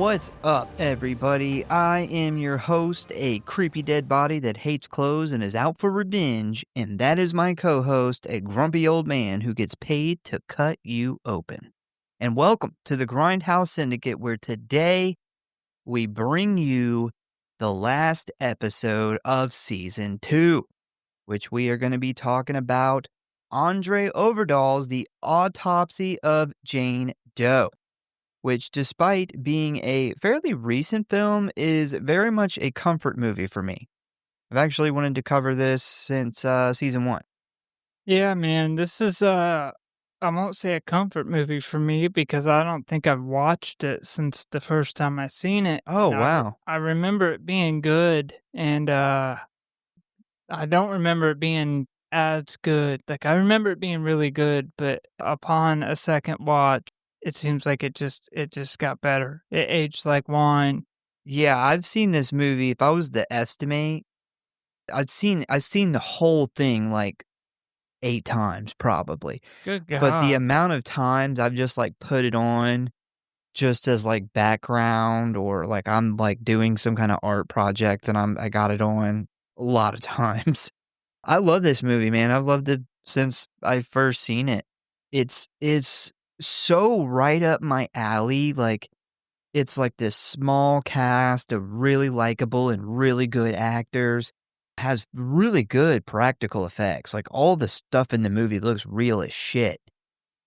What's up, everybody? I am your host, a creepy dead body that hates clothes and is out for revenge, and that is my co-host, a grumpy old man who gets paid to cut you open. And welcome to the Grindhouse Syndicate, where today we bring you the last episode of Season 2, which we are going to be talking about Andre Overdal's The Autopsy of Jane Doe, which, despite being a fairly recent film, is very much a comfort movie for me. I've actually wanted to cover this since Season 1. Yeah, man, this is I won't say a comfort movie for me because I don't think I've watched it since the first time I seen it. Oh, And wow. I remember it being good, and I don't remember it being as good. Like, I remember it being really good, but upon a second watch, it seems like it just got better. It aged like wine. Yeah, I've seen this movie. If I was to estimate, I've seen the whole thing like 8 times probably. Good But the God. amount of times I've just like put it on just as like background, or like I'm like doing some kind of art project and I got it on a lot of times. I love this movie, man. I've loved it since I first seen it. It's so right up my alley. Like, it's like this small cast of really likable and really good actors. Has really good practical effects. Like, all the stuff in the movie looks real as shit.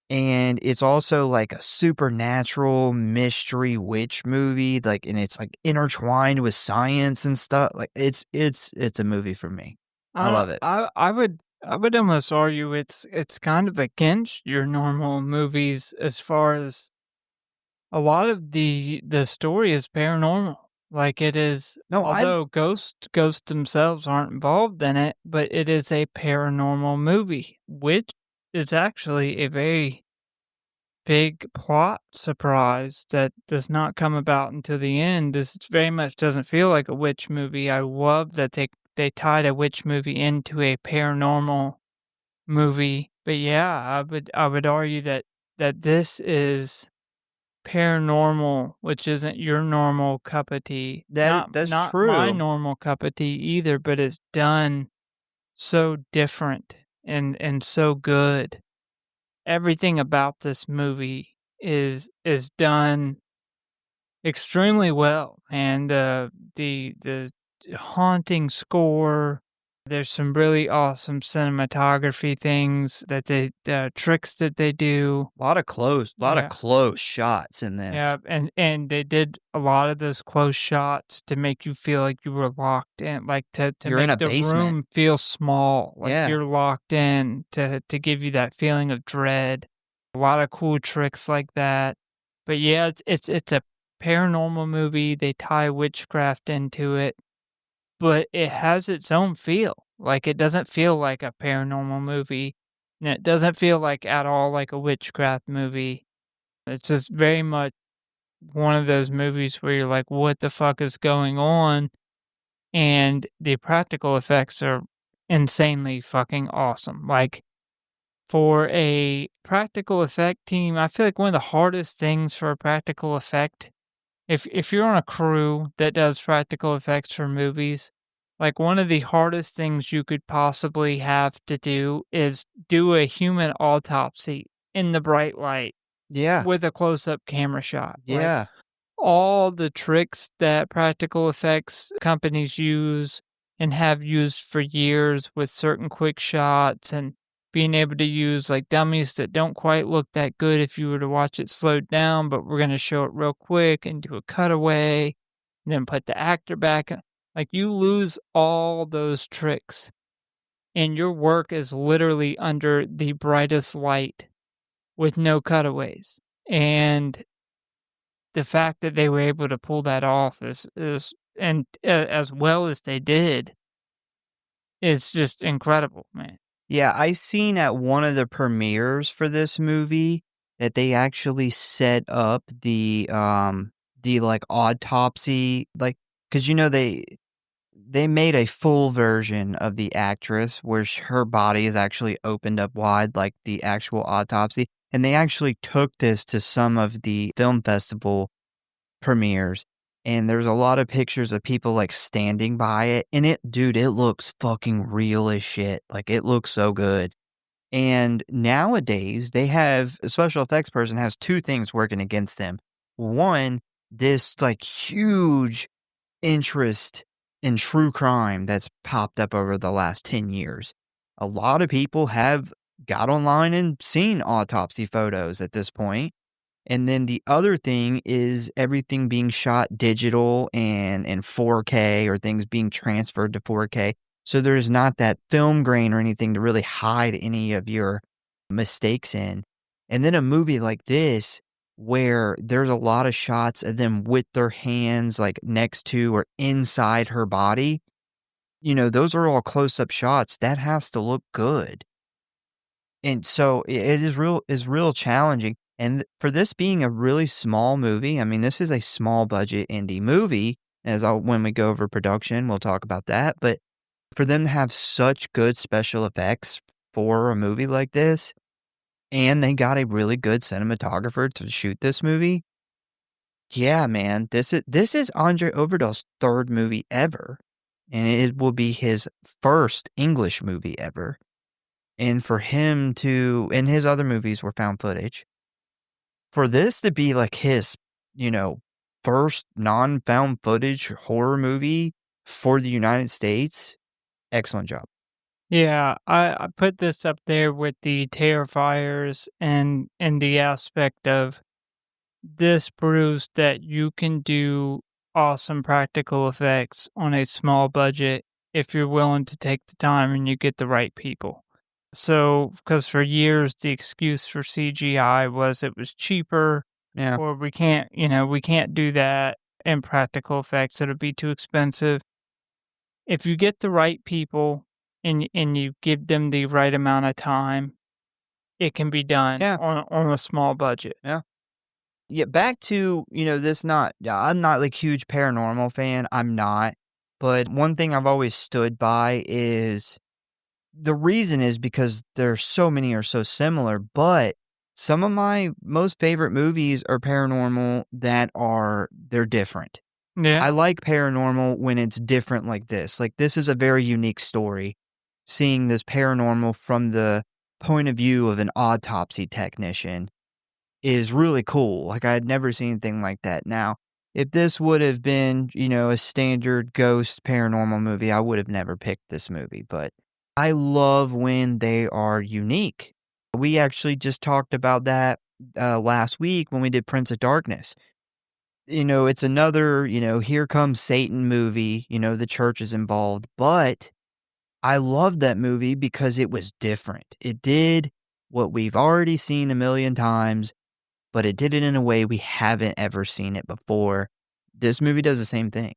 And it's also like a supernatural mystery witch movie. Like, and it's like intertwined with science and stuff. Like, it's a movie for me. I love it. I would almost argue it's kind of against your normal movies as far as a lot of the story is paranormal. Like, it is, No, although ghosts themselves aren't involved in it, but it is a paranormal movie, which is actually a very big plot surprise that does not come about until the end. This very much doesn't feel like a witch movie. I love that they tied a witch movie into a paranormal movie. But yeah, I would argue that this is paranormal, which isn't your normal cup of tea. that's Not my true. normal cup of tea either, but it's done so different and so good. Everything about this movie is done extremely well, and the haunting score. There's some really awesome cinematography things that the tricks that they do. A lot of Yeah, close shots in this. yeah, and they did a lot of those close shots to make you feel like you were locked in, like to You're in make a the basement. room feel small, like Yeah. you're locked in to give you that feeling of dread. A lot of cool tricks like that. But yeah, it's a paranormal movie. They tie witchcraft into it, but it has its own feel. Like, it doesn't feel like a paranormal movie, and it doesn't feel like at all like a witchcraft movie. It's just very much one of those movies where you're like, "What the fuck is going on?" And the practical effects are insanely fucking awesome. Like, for a practical effect team, I feel like one of the hardest things for a practical effect, if you're on a crew that does practical effects for movies, like, one of the hardest things you could possibly have to do is do a human autopsy in the bright light Yeah. with a close-up camera shot. Like, Yeah. all the tricks that practical effects companies use and have used for years with certain quick shots and being able to use like dummies that don't quite look that good if you were to watch it slowed down, but we're going to show it real quick and do a cutaway, and then put the actor back. Like, you lose all those tricks, and your work is literally under the brightest light with no cutaways. And the fact that they were able to pull that off is and as well as they did, it's just incredible, man. Yeah, I seen at one of the premieres for this movie that they actually set up the like autopsy, like, cuz they made a full version of the actress where her body is actually opened up wide, like the actual autopsy, and they actually took this to some of the film festival premieres, and there's a lot of pictures of people, like, standing by it, and it looks fucking real as shit, like, it looks so good, and nowadays, they have a special effects person has 2 things working against them. 1, this, like, huge interest in true crime that's popped up over the last 10 years. A lot of people have got online and seen autopsy photos at this point. And then the other thing is everything being shot digital and in 4K or things being transferred to 4K. So there's not that film grain or anything to really hide any of your mistakes in. And then a movie like this, where there's a lot of shots of them with their hands like next to or inside her body, those are all close up shots. That has to look good. And so it is real challenging, and for this being a really small movie, I mean, this is a small budget indie movie, when we go over production, we'll talk about that, but for them to have such good special effects for a movie like this, and they got a really good cinematographer to shoot this movie, yeah, man, this is Andre Overdal's 3rd movie ever, and it will be his first English movie ever. And for him to and his other movies were found footage. For this to be like his, you know, first non-found footage horror movie for the United States, excellent job. Yeah, I put this up there with the Terrifiers and the aspect of this proves that you can do awesome practical effects on a small budget if you're willing to take the time and you get the right people. So, because for years the excuse for CGI was it was cheaper, Yeah. or we can't do that in practical effects. It'll be too expensive. If you get the right people and you give them the right amount of time, it can be done Yeah. on a small budget. Yeah. Yeah, back to, this not yeah, I'm not like huge paranormal fan. I'm not. But one thing I've always stood by is the reason is because there's so many are so similar, but some of my most favorite movies are paranormal they're different. Yeah. I like paranormal when it's different like this. Like this is a very unique story. Seeing this paranormal from the point of view of an autopsy technician is really cool. Like I had never seen anything like that. Now, if this would have been, a standard ghost paranormal movie, I would have never picked this movie, but I love when they are unique. We actually just talked about that last week when we did Prince of Darkness. It's another, here comes Satan movie, the church is involved, but I loved that movie because it was different. It did what we've already seen a million times, but it did it in a way we haven't ever seen it before. This movie does the same thing.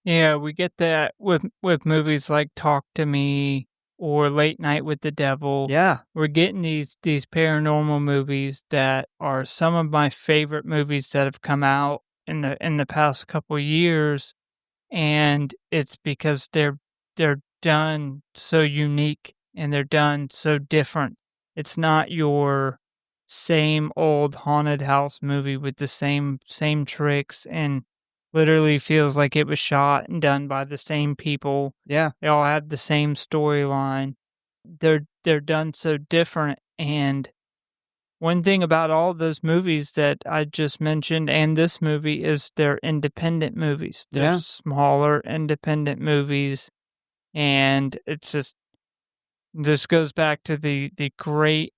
Yeah, we get that with movies like Talk to Me or Late Night with the Devil. Yeah. We're getting these paranormal movies that are some of my favorite movies that have come out in the past couple years, and it's because they're done so unique and they're done so different. It's not your same old haunted house movie with the same tricks, and literally feels like it was shot and done by the same people. Yeah. They all have the same storyline. They're done so different, and one thing about all those movies that I just mentioned and this movie is they're independent movies. They're Yeah. smaller independent movies, and it's just this goes back to the great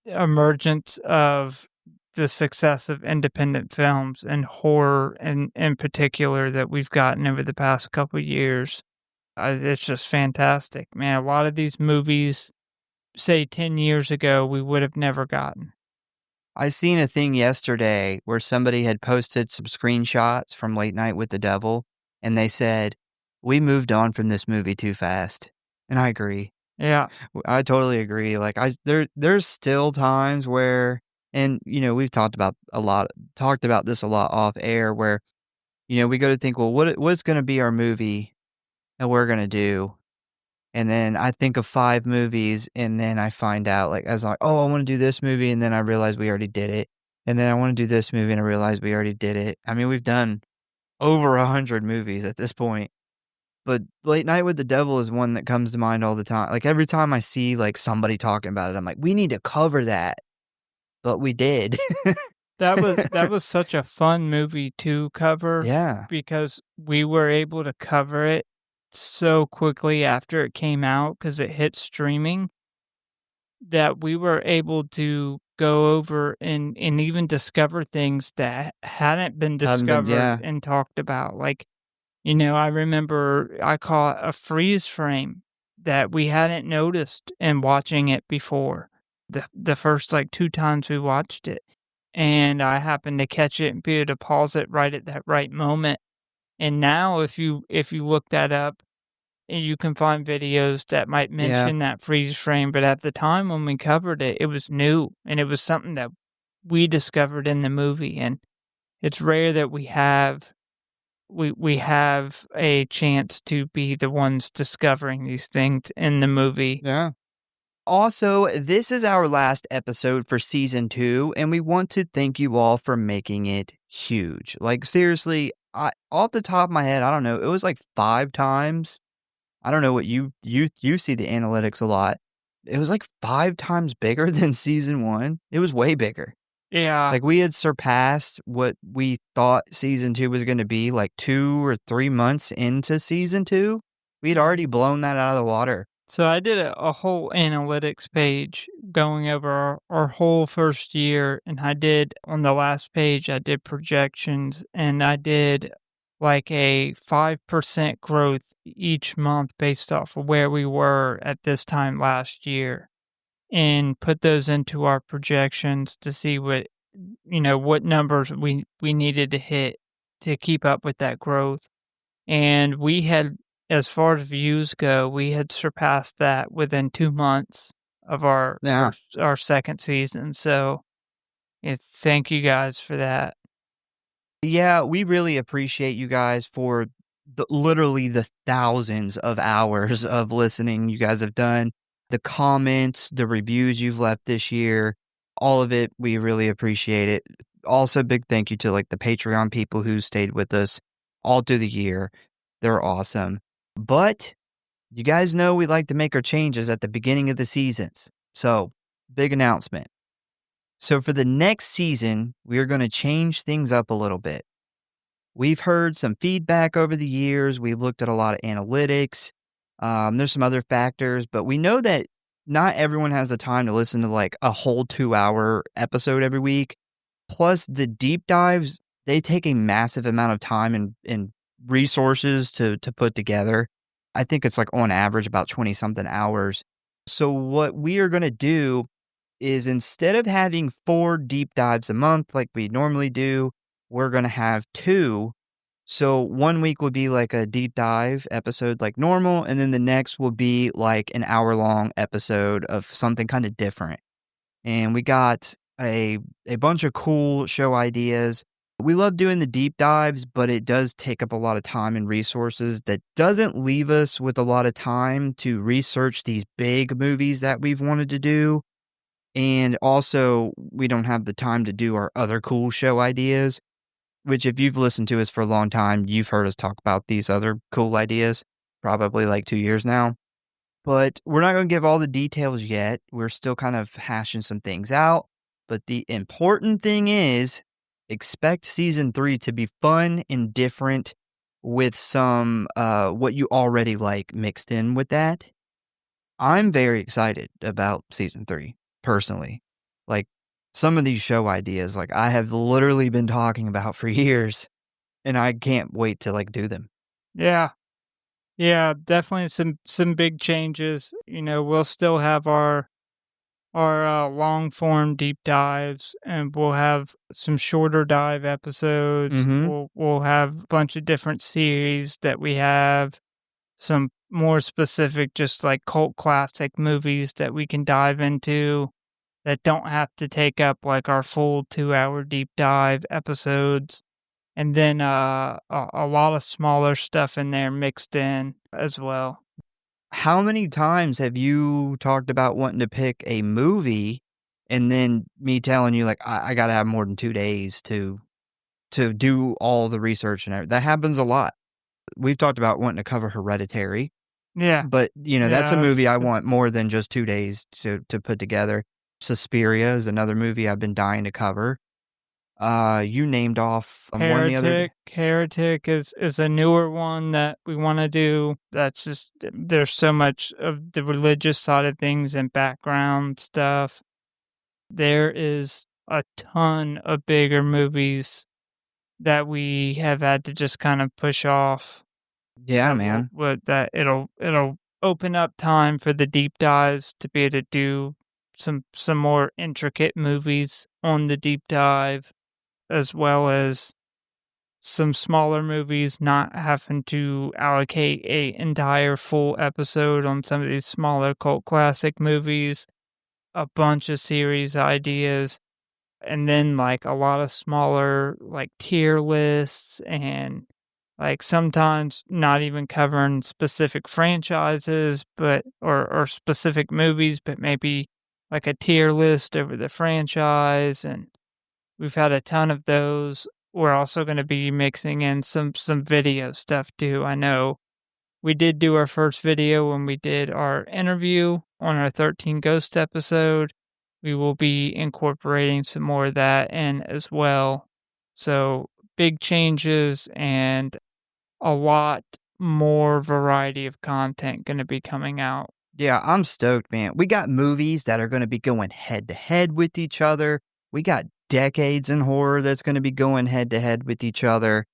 emergence of the success of independent films and horror in particular that we've gotten over the past couple years. It's just fantastic, man. A lot of these movies, say 10 years ago, we would have never gotten. I seen a thing yesterday where somebody had posted some screenshots from Late Night with the Devil, and they said, "We moved on from this movie too fast." And I agree. Yeah. I totally agree. Like there's still times where and we've talked about this a lot off air where we go to think, well, what's going to be our movie that we're going to do? And then I think of 5 movies and then I find out like as like, oh, I want to do this movie and then I realize we already did it. and then I wanna do this movie, and I realized we already did it. I mean, we've done over 100 movies at this point, but Late Night with the Devil is one that comes to mind all the time. Like, every time I see, like, somebody talking about it, I'm like, "We need to cover that," but we did. That was such a fun movie to cover Yeah, because we were able to cover it so quickly after it came out because it hit streaming that we were able to go over and even discover things that hadn't been haven't been discovered yeah, and talked about. Like, I remember I caught a freeze frame that we hadn't noticed in watching it before. The first like 2 times we watched it. And I happened to catch it and be able to pause it right at that right moment. And now if you look that up, you can find videos that might yeah, mention that freeze frame, but at the time when we covered it, it was new, and it was something that we discovered in the movie, and it's rare that we have a chance to be the ones discovering these things in the movie. yeah. Also, this is our last episode for season 2, and we want to thank you all for making it huge. Like, seriously, off the top of my head, I don't know, it was like 5 times. I don't know what you see the analytics a lot. It was like 5 times bigger than season 1. It was way bigger. Yeah. Like, we had surpassed what we thought season 2 was gonna be, like, 2 or 3 months into season 2. We'd already blown that out of the water. So I did a whole analytics page going over our whole first year, and I did on the last page, I did projections, and I did like a 5% growth each month based off of where we were at this time last year, and put those into our projections to see what numbers we needed to hit to keep up with that growth. And we had, as far as views go, we had surpassed that within 2 months of our Yeah. our second season, so, thank you guys for that. Yeah, we really appreciate you guys for literally the thousands of hours of listening you guys have done, the comments, the reviews you've left this year, all of it. We really appreciate it. Also, big thank you to like the Patreon people who stayed with us all through the year. They're awesome. But you guys know we like to make our changes at the beginning of the seasons. So, big announcement. So, for the next season, we are going to change things up a little bit. We've heard some feedback over the years. We've looked at a lot of analytics. There's some other factors, but we know that not everyone has the time to listen to like a whole 2-hour episode every week. Plus, the deep dives, they take a massive amount of time and resources to put together. I think it's like on average about 20 something hours. So, what we are going to do is instead of having 4 deep dives a month like we normally do, we're gonna have 2. So, one week will be like a deep dive episode like normal, and then the next will be like an hour-long episode of something kinda different. And we got a bunch of cool show ideas. We love doing the deep dives, but it does take up a lot of time and resources that doesn't leave us with a lot of time to research these big movies that we've wanted to do. And also, we don't have the time to do our other cool show ideas, which if you've listened to us for a long time, you've heard us talk about these other cool ideas, probably like 2 years now. But we're not gonna give all the details yet. We're still kind of hashing some things out. But the important thing is, expect season 3 to be fun and different with some, what you already like mixed in with that. I'm very excited about season 3, personally. Like, some of these show ideas, like, I have literally been talking about for years, and I can't wait to, like, do them. Yeah. Yeah, definitely some big changes. We'll still have our long form deep dives, and we'll have some shorter dive episodes. Mhm. We'll have a bunch of different series that we have, some more specific, just like cult classic movies that we can dive into that don't have to take up like our full 2-hour deep dive episodes. And then a lot of smaller stuff in there mixed in as well. How many times have you talked about wanting to pick a movie and then me telling you, like, I gotta have more than 2 days to do all the research and everything. That happens a lot. We've talked about wanting to cover Hereditary, Yeah. but, that's a Yeah, movie I want more than just 2 days to put together. Suspiria is another movie I've been dying to cover. You named off, one the other day. Heretic is a newer one that we wanna do. That's just there's so much of the religious side of things and background stuff. There is a ton of bigger movies that we have had to just kind of push off Yeah, that will man. that it'll open up time for the deep dives to be able to do some more intricate movies on the deep dive, as well as some smaller movies, not having to allocate a entire full episode on some of these smaller cult classic movies, a bunch of series ideas, and then like a lot of smaller like tier lists and like sometimes not even covering specific franchises but or specific movies, but maybe like a tier list over the franchise, and we've had a ton of those. We're also going to be mixing in some video stuff too. I know we did do our first video when we did our interview on our 13 Ghost episode. We will be incorporating some more of that in as well. So big changes and a lot more variety of content going to be coming out. Yeah, I'm stoked, man. We got movies that are gonna be going head to head with each other. We got decades in horror that's gonna be going head to head with each other.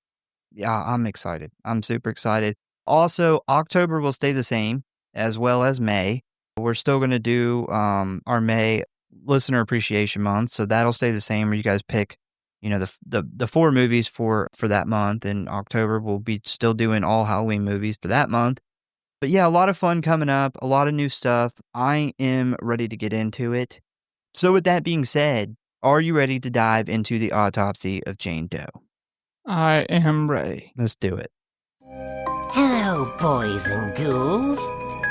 Yeah, I'm excited. I'm super excited. Also, October will stay the same as well as May. We're still gonna do our May listener appreciation month, so that'll stay the same. Where you guys pick, the 4 movies for that month. And October we'll be still doing all Halloween movies for that month. But yeah, a lot of fun coming up, a lot of new stuff. I am ready to get into it. So with that being said, are you ready to dive into the autopsy of Jane Doe? I am ready. Let's do it. Hello, boys and ghouls.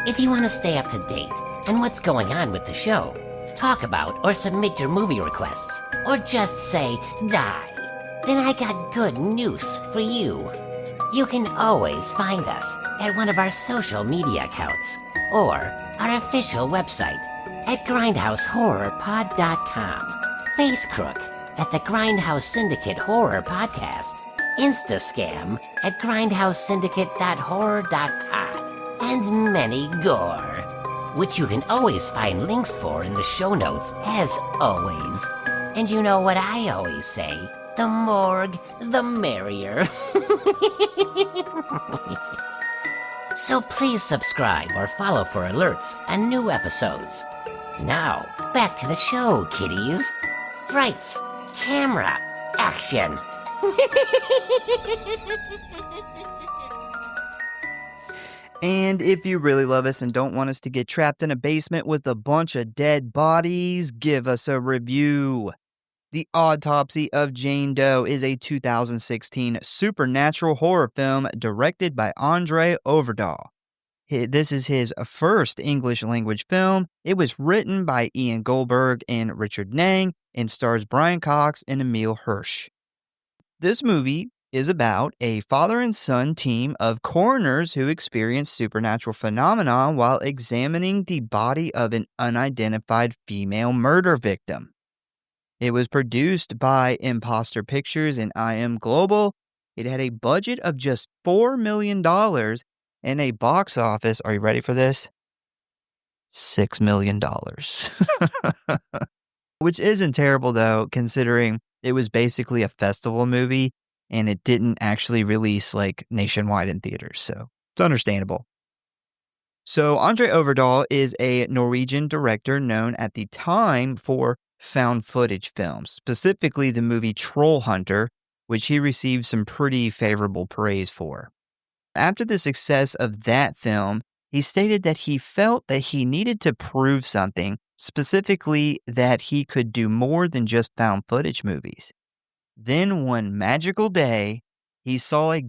If you want to stay up to date on what's going on with the show, talk about or submit your movie requests, or just say die, then I got good news for you. You can always find us at one of our social media accounts or our official website at Grindhouse.Horror.Pod.com, Facecrook at the Grindhouse Syndicate Horror Podcast, Instascam at grindhousesyndicate.horror.pod, and many gore, which you can always find links for in the show notes as always. And you know what I always say, the morgue, the merrier. So please subscribe or follow for alerts on new episodes. Now, back to the show, kiddies. Frights, camera, action. And if you really love us and don't want us to get trapped in a basement with a bunch of dead bodies, give us a review. The Autopsy of Jane Doe is a 2016 supernatural horror film directed by Andre Overdal. This is his first English language film. It was written by Ian Goldberg and Richard Nang and stars Brian Cox and Emile Hirsch. This movie is about a father and son team of coroners who experience supernatural phenomena while examining the body of an unidentified female murder victim. It was produced by Imposter Pictures and IM Global. It had a budget of just $4 million and a box office, are you ready for this? $6 million. Which isn't terrible, though, considering it was basically a festival movie and it didn't actually release like nationwide in theaters, so it's understandable. So Andre Overdal is a Norwegian director known at the time for found footage films, specifically the movie Troll Hunter, which he received some pretty favorable praise for. After the success of that film, he stated that he felt that he needed to prove something, specifically that he could do more than just found footage movies. Then one magical day, he saw a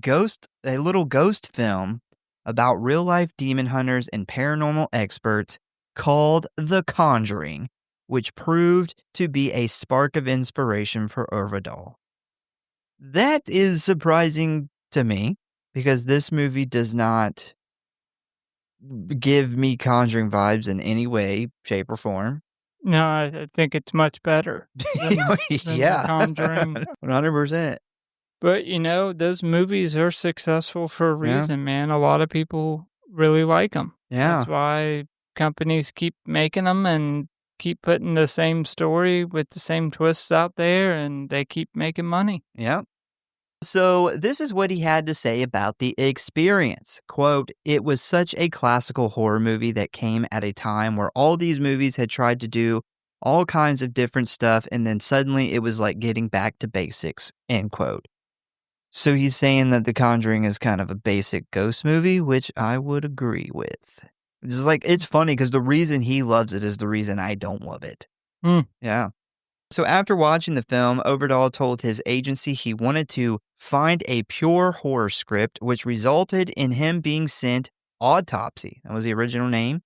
little ghost film about real-life demon hunters and paranormal experts called The Conjuring, which proved to be a spark of inspiration for Overdal. That is surprising to me because this movie does not give me Conjuring vibes in any way, shape, or form. No, I think it's much better than The Yeah, Conjuring. 100%. But, those movies are successful for a Yeah. reason, man. A lot of people really like them. Yeah. That's why companies keep making them and keep putting the same story with the same twists out there, and they keep making money. Yeah. So this is what he had to say about the experience. Quote, "It was such a classical horror movie that came at a time where all these movies had tried to do all kinds of different stuff, and then suddenly it was like getting back to basics," end quote. So he's saying that The Conjuring is kind of a basic ghost movie, which I would agree with. It's funny because the reason he loves it is the reason I don't love it. Yeah. So after watching the film, Overdal told his agency he wanted to find a pure horror script, which resulted in him being sent Autopsy, that was the original name,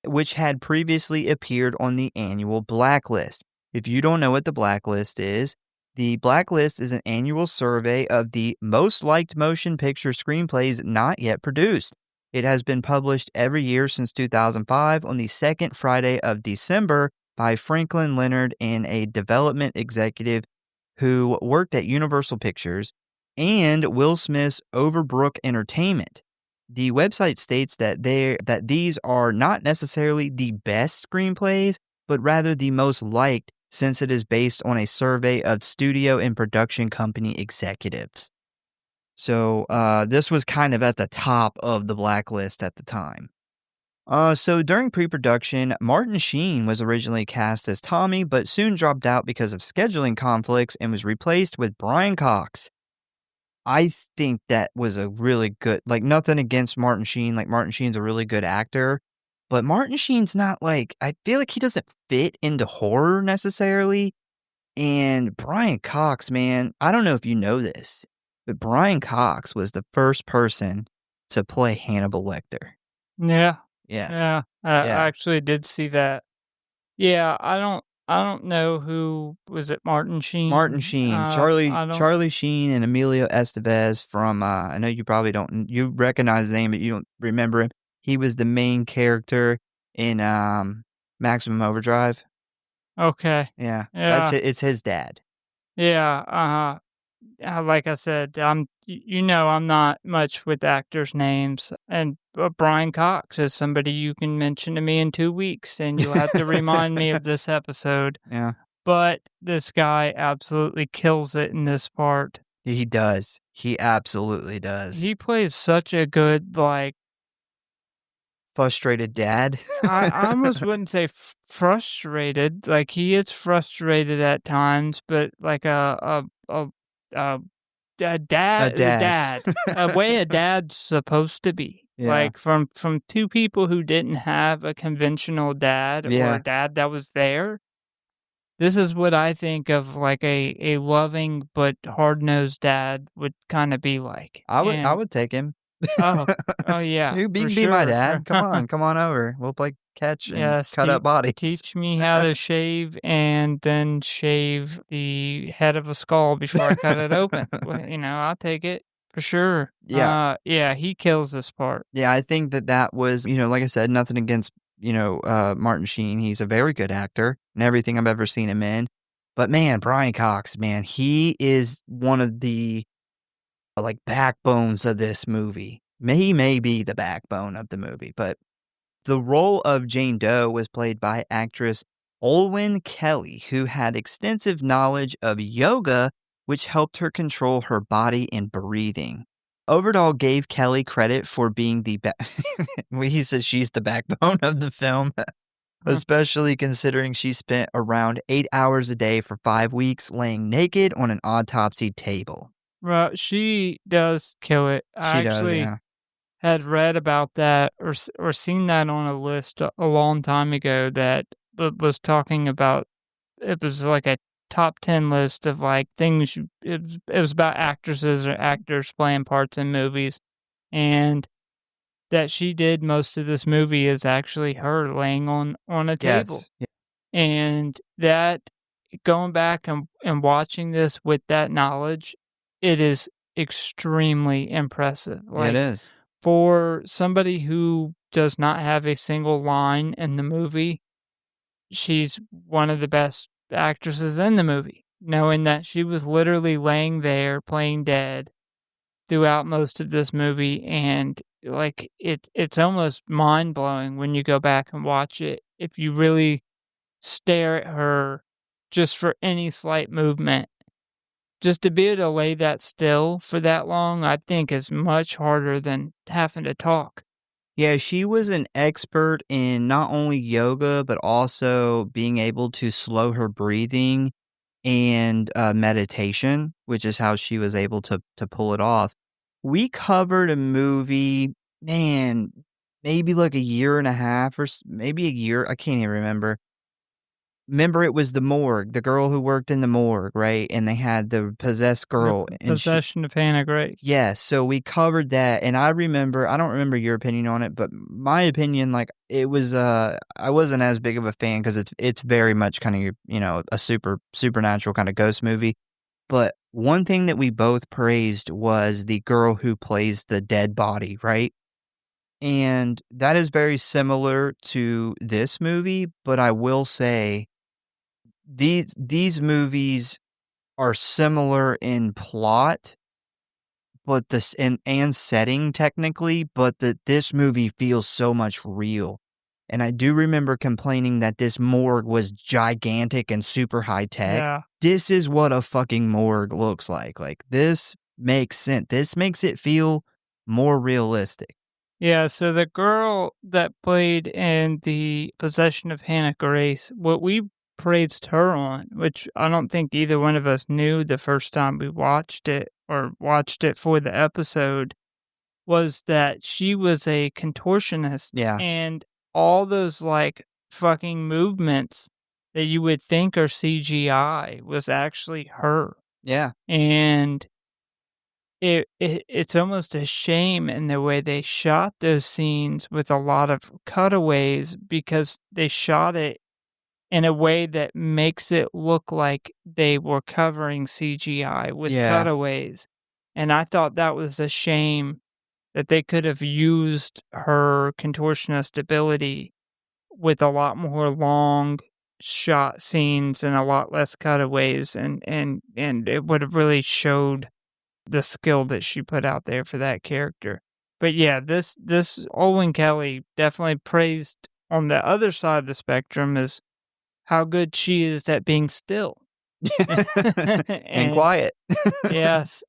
which had previously appeared on the annual blacklist. If you don't know what the blacklist is an annual survey of the most liked motion picture screenplays not yet produced. It has been published every year since 2005 on the second Friday of December by Franklin Leonard and a development executive who worked at Universal Pictures and Will Smith's Overbrook Entertainment. The website states that these are not necessarily the best screenplays, but rather the most liked since it is based on a survey of studio and production company executives. So this was kind of at the top of the blacklist at the time. So during pre-production, Martin Sheen was originally cast as Tommy, but soon dropped out because of scheduling conflicts and was replaced with Brian Cox. I think that was a really good, nothing against Martin Sheen. Martin Sheen's a really good actor, but Martin Sheen's not I feel like he doesn't fit into horror necessarily. And Brian Cox, man, I don't know if you know this, but Brian Cox was the first person to play Hannibal Lecter. Yeah. Yeah. Yeah. I actually did see that. Yeah, I don't know who was it. Martin Sheen. Charlie Sheen and Emilio Estevez from. I know you probably don't. You recognize the name, but you don't remember him. He was the main character in Maximum Overdrive. Okay. Yeah. Yeah. It's his dad. Yeah. Like I said, I'm not much with actors' names, and Brian Cox is somebody you can mention to me in 2 weeks, and you'll have to remind me of this episode. Yeah. But this guy absolutely kills it in this part. He does. He absolutely does. He plays such a good, frustrated dad. I almost wouldn't say frustrated. He is frustrated at times, but a dad, a way a dad's supposed to be. Yeah. From two people who didn't have a conventional dad or a dad that was there. This is what I think of a loving but hard-nosed dad would kind of be like. I would take him. Oh yeah. You be my dad. Come on over. We'll play catch and cut up bodies. Teach me how to shave and then shave the head of a skull before I cut it open. I'll take it for sure. Yeah. He kills this part. Yeah, I think that was, like I said, nothing against, Martin Sheen. He's a very good actor in everything I've ever seen him in. But man, Brian Cox, man, he is one of the backbones of this movie. He may be the backbone of the movie, but the role of Jane Doe was played by actress Olwen Kelly, who had extensive knowledge of yoga, which helped her control her body and breathing. Overdal gave Kelly credit for being he says she's the backbone of the film, especially considering she spent around 8 hours a day for 5 weeks laying naked on an autopsy table. Well, she does kill it. I actually had read about that or seen that on a list a long time ago that was talking about, it was like a top 10 list of things. It was about actresses or actors playing parts in movies, and that she did most of this movie is actually her laying on a table. Yes. And that going back and watching this with that knowledge, it is extremely impressive. It Like, is. for somebody who does not have a single line in the movie, she's one of the best actresses in the movie, knowing that she was literally laying there playing dead throughout most of this movie, and, like, it's almost mind-blowing when you go back and watch it if you really stare at her just for any slight movement. Just to be able to lay that still for that long, I think is much harder than having to talk. Yeah, she was an expert in not only yoga, but also being able to slow her breathing and, meditation, which is how she was able to pull it off. We covered a movie, man, maybe like a year and a half or maybe a year, I can't even remember. Remember, it was the morgue, the girl who worked in the morgue, right? And they had the possessed The girl, and she Possession of Hannah Grace. yes, so we covered that, and I don't remember your opinion on it, but my opinion, like, it was, I wasn't as big of a fan because it's very much kinda, a supernatural kinda ghost movie, but one thing that we both praised was the girl who plays the dead body, right? And that is very similar to this movie, but I will say these movies are similar in plot, but this and setting technically, but this movie feels so much real. And I do remember complaining that this morgue was gigantic and super high tech. Yeah. This is what a fucking morgue looks like. Like, this makes sense. This makes it feel more realistic. Yeah, so the girl that played in The Possession of Hannah Grace, what we praised her on, which I don't think either one of us knew the first time we watched it or watched it for the episode, was that she was a contortionist, Yeah. and all those, like, fucking movements that you would think are CGI was actually her. Yeah. And it's almost a shame in the way they shot those scenes with a lot of cutaways, because they shot it in a way that makes it look like they were covering CGI with Yeah. cutaways, and I thought that was a shame that they could have used her contortionist ability with a lot more long shot scenes and a lot less cutaways, and it would have really showed the skill that she put out there for that character. But yeah, this Owen Kelly definitely praised on the other side of the spectrum is how good she is at being still. And And quiet. yes,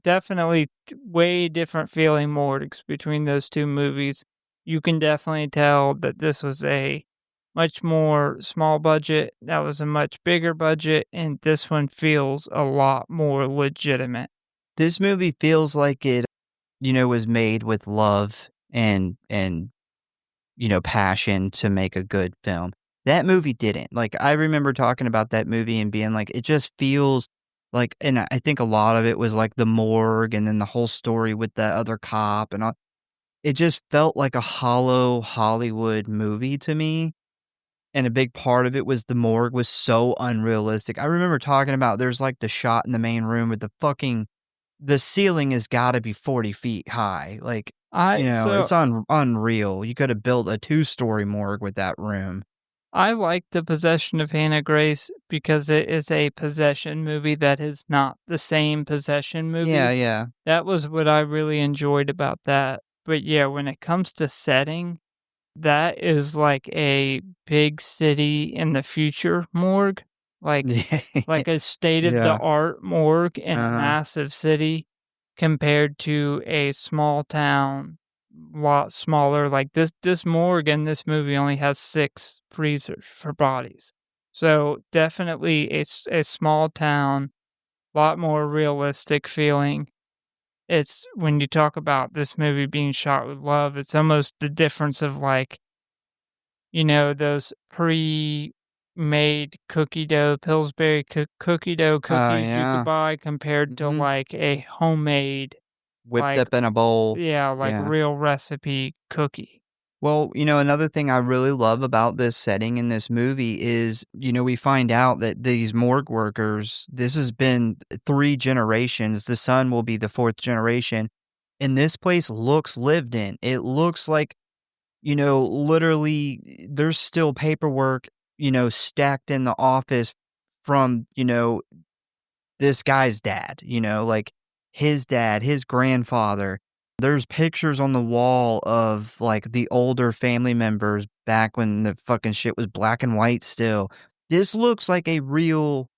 definitely way different feeling morgues between those two movies. You can definitely tell that this was a much more small budget, that was a much bigger budget, and this one feels a lot more legitimate. This movie feels like it, was made with love and passion to make a good film. That movie didn't. Like, I remember talking about that movie and being like, it just feels like, and I think a lot of it was like the morgue and then the whole story with the other cop and all. It just felt like a hollow Hollywood movie to me. And a big part of it was the morgue was so unrealistic. I remember talking about there's like the shot in the main room with the ceiling has gotta be 40 feet high, like, I so it's unreal. You coulda built a two-story morgue with that room. I like The Possession of Hannah Grace because it is a possession movie that is not the same possession Yeah, movie. yeah. That was what I really enjoyed about that. But yeah, when it comes to setting, that is like a big city in the future morgue, like a state of the Yeah, art morgue in a uh-huh. massive city compared to a small town, lot smaller. Like this morgue in this movie only has 6 freezers for bodies. So definitely it's a small town, lot more realistic feeling. It's when you talk about this movie being shot with love, it's almost the difference of, like, those pre-made cookie dough, Pillsbury cookie dough Oh, cookies you could yeah. buy compared to, Mhm. like, a homemade, Whipped like up in a bowl. yeah, like, Yeah. real recipe cookie. Well, another thing I really love about this setting in this movie is, we find out that these morgue workers, this has been 3 generations. The son will be the 4th generation. And this place looks lived in. It looks like, literally there's still paperwork, stacked in the office from, this guy's dad, like his dad, his grandfather. There's pictures on the wall of like the older family members back when the fucking shit was black and white still. This looks like a real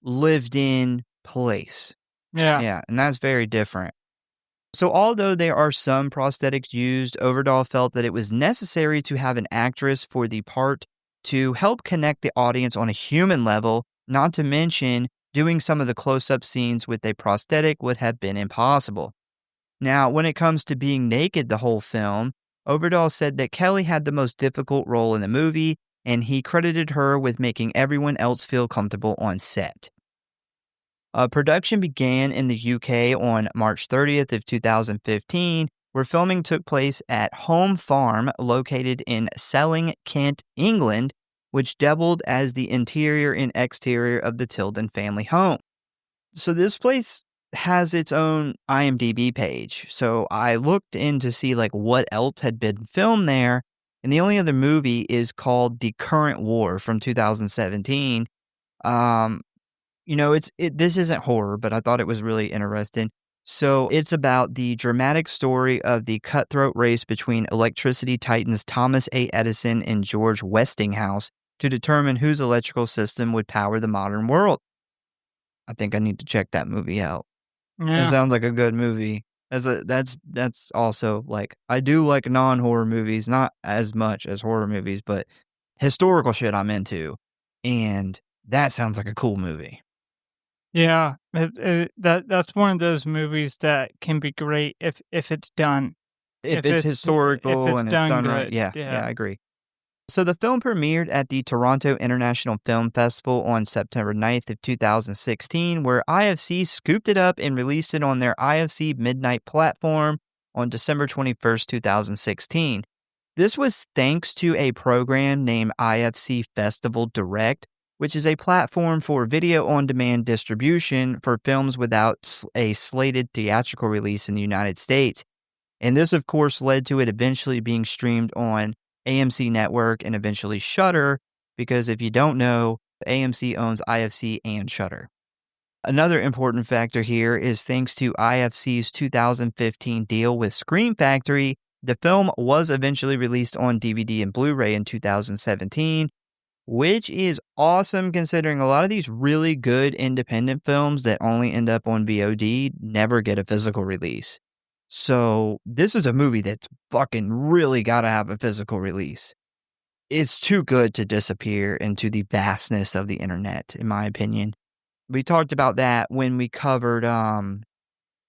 lived in place. Yeah. Yeah, and that's very different. So although there are some prosthetics used, Overdal felt that it was necessary to have an actress for the part to help connect the audience on a human level, not to mention doing some of the close-up scenes with a prosthetic would have been impossible. Now, when it comes to being naked the whole film, Overdal said that Kelly had the most difficult role in the movie, and he credited her with making everyone else feel comfortable on set. Production began in the UK on March 30th of 2015, where filming took place at Home Farm, located in Selling, Kent, England, which doubled as the interior and exterior of the Tilden family home. So this place has its own IMDb page. So I looked in to see like what else had been filmed there, and the only other movie is called The Current War from 2017. This isn't horror, but I thought it was really interesting. So it's about the dramatic story of the cutthroat race between electricity titans Thomas A. Edison and George Westinghouse to determine whose electrical system would power the modern world. I think I need to check that movie out. Yeah. That sounds like a good movie. That's also like, I do like non-horror movies, not as much as horror movies, but historical shit I'm into. And that sounds like a cool movie. Yeah, that's one of those movies that can be great if it's done. If it's historical if and it's it's done done right. good. Yeah, I agree. So the film premiered at the Toronto International Film Festival on September 9th of 2016, where IFC scooped it up and released it on their IFC Midnight platform on December 21st, 2016. This was thanks to a program named IFC Festival Direct, which is a platform for video-on-demand distribution for films without a slated theatrical release in the United States. And this, of course, led to it eventually being streamed on AMC Network and eventually Shudder, because if you don't know, AMC owns IFC and Shudder. Another important factor here is thanks to IFC's 2015 deal with Scream Factory, the film was eventually released on DVD and Blu-ray in 2017, which is awesome considering a lot of these really good independent films that only end up on VOD never get a physical release. So this is a movie that's fucking really got to have a physical release. It's too good to disappear into the vastness of the internet, in my opinion. We talked about that when we covered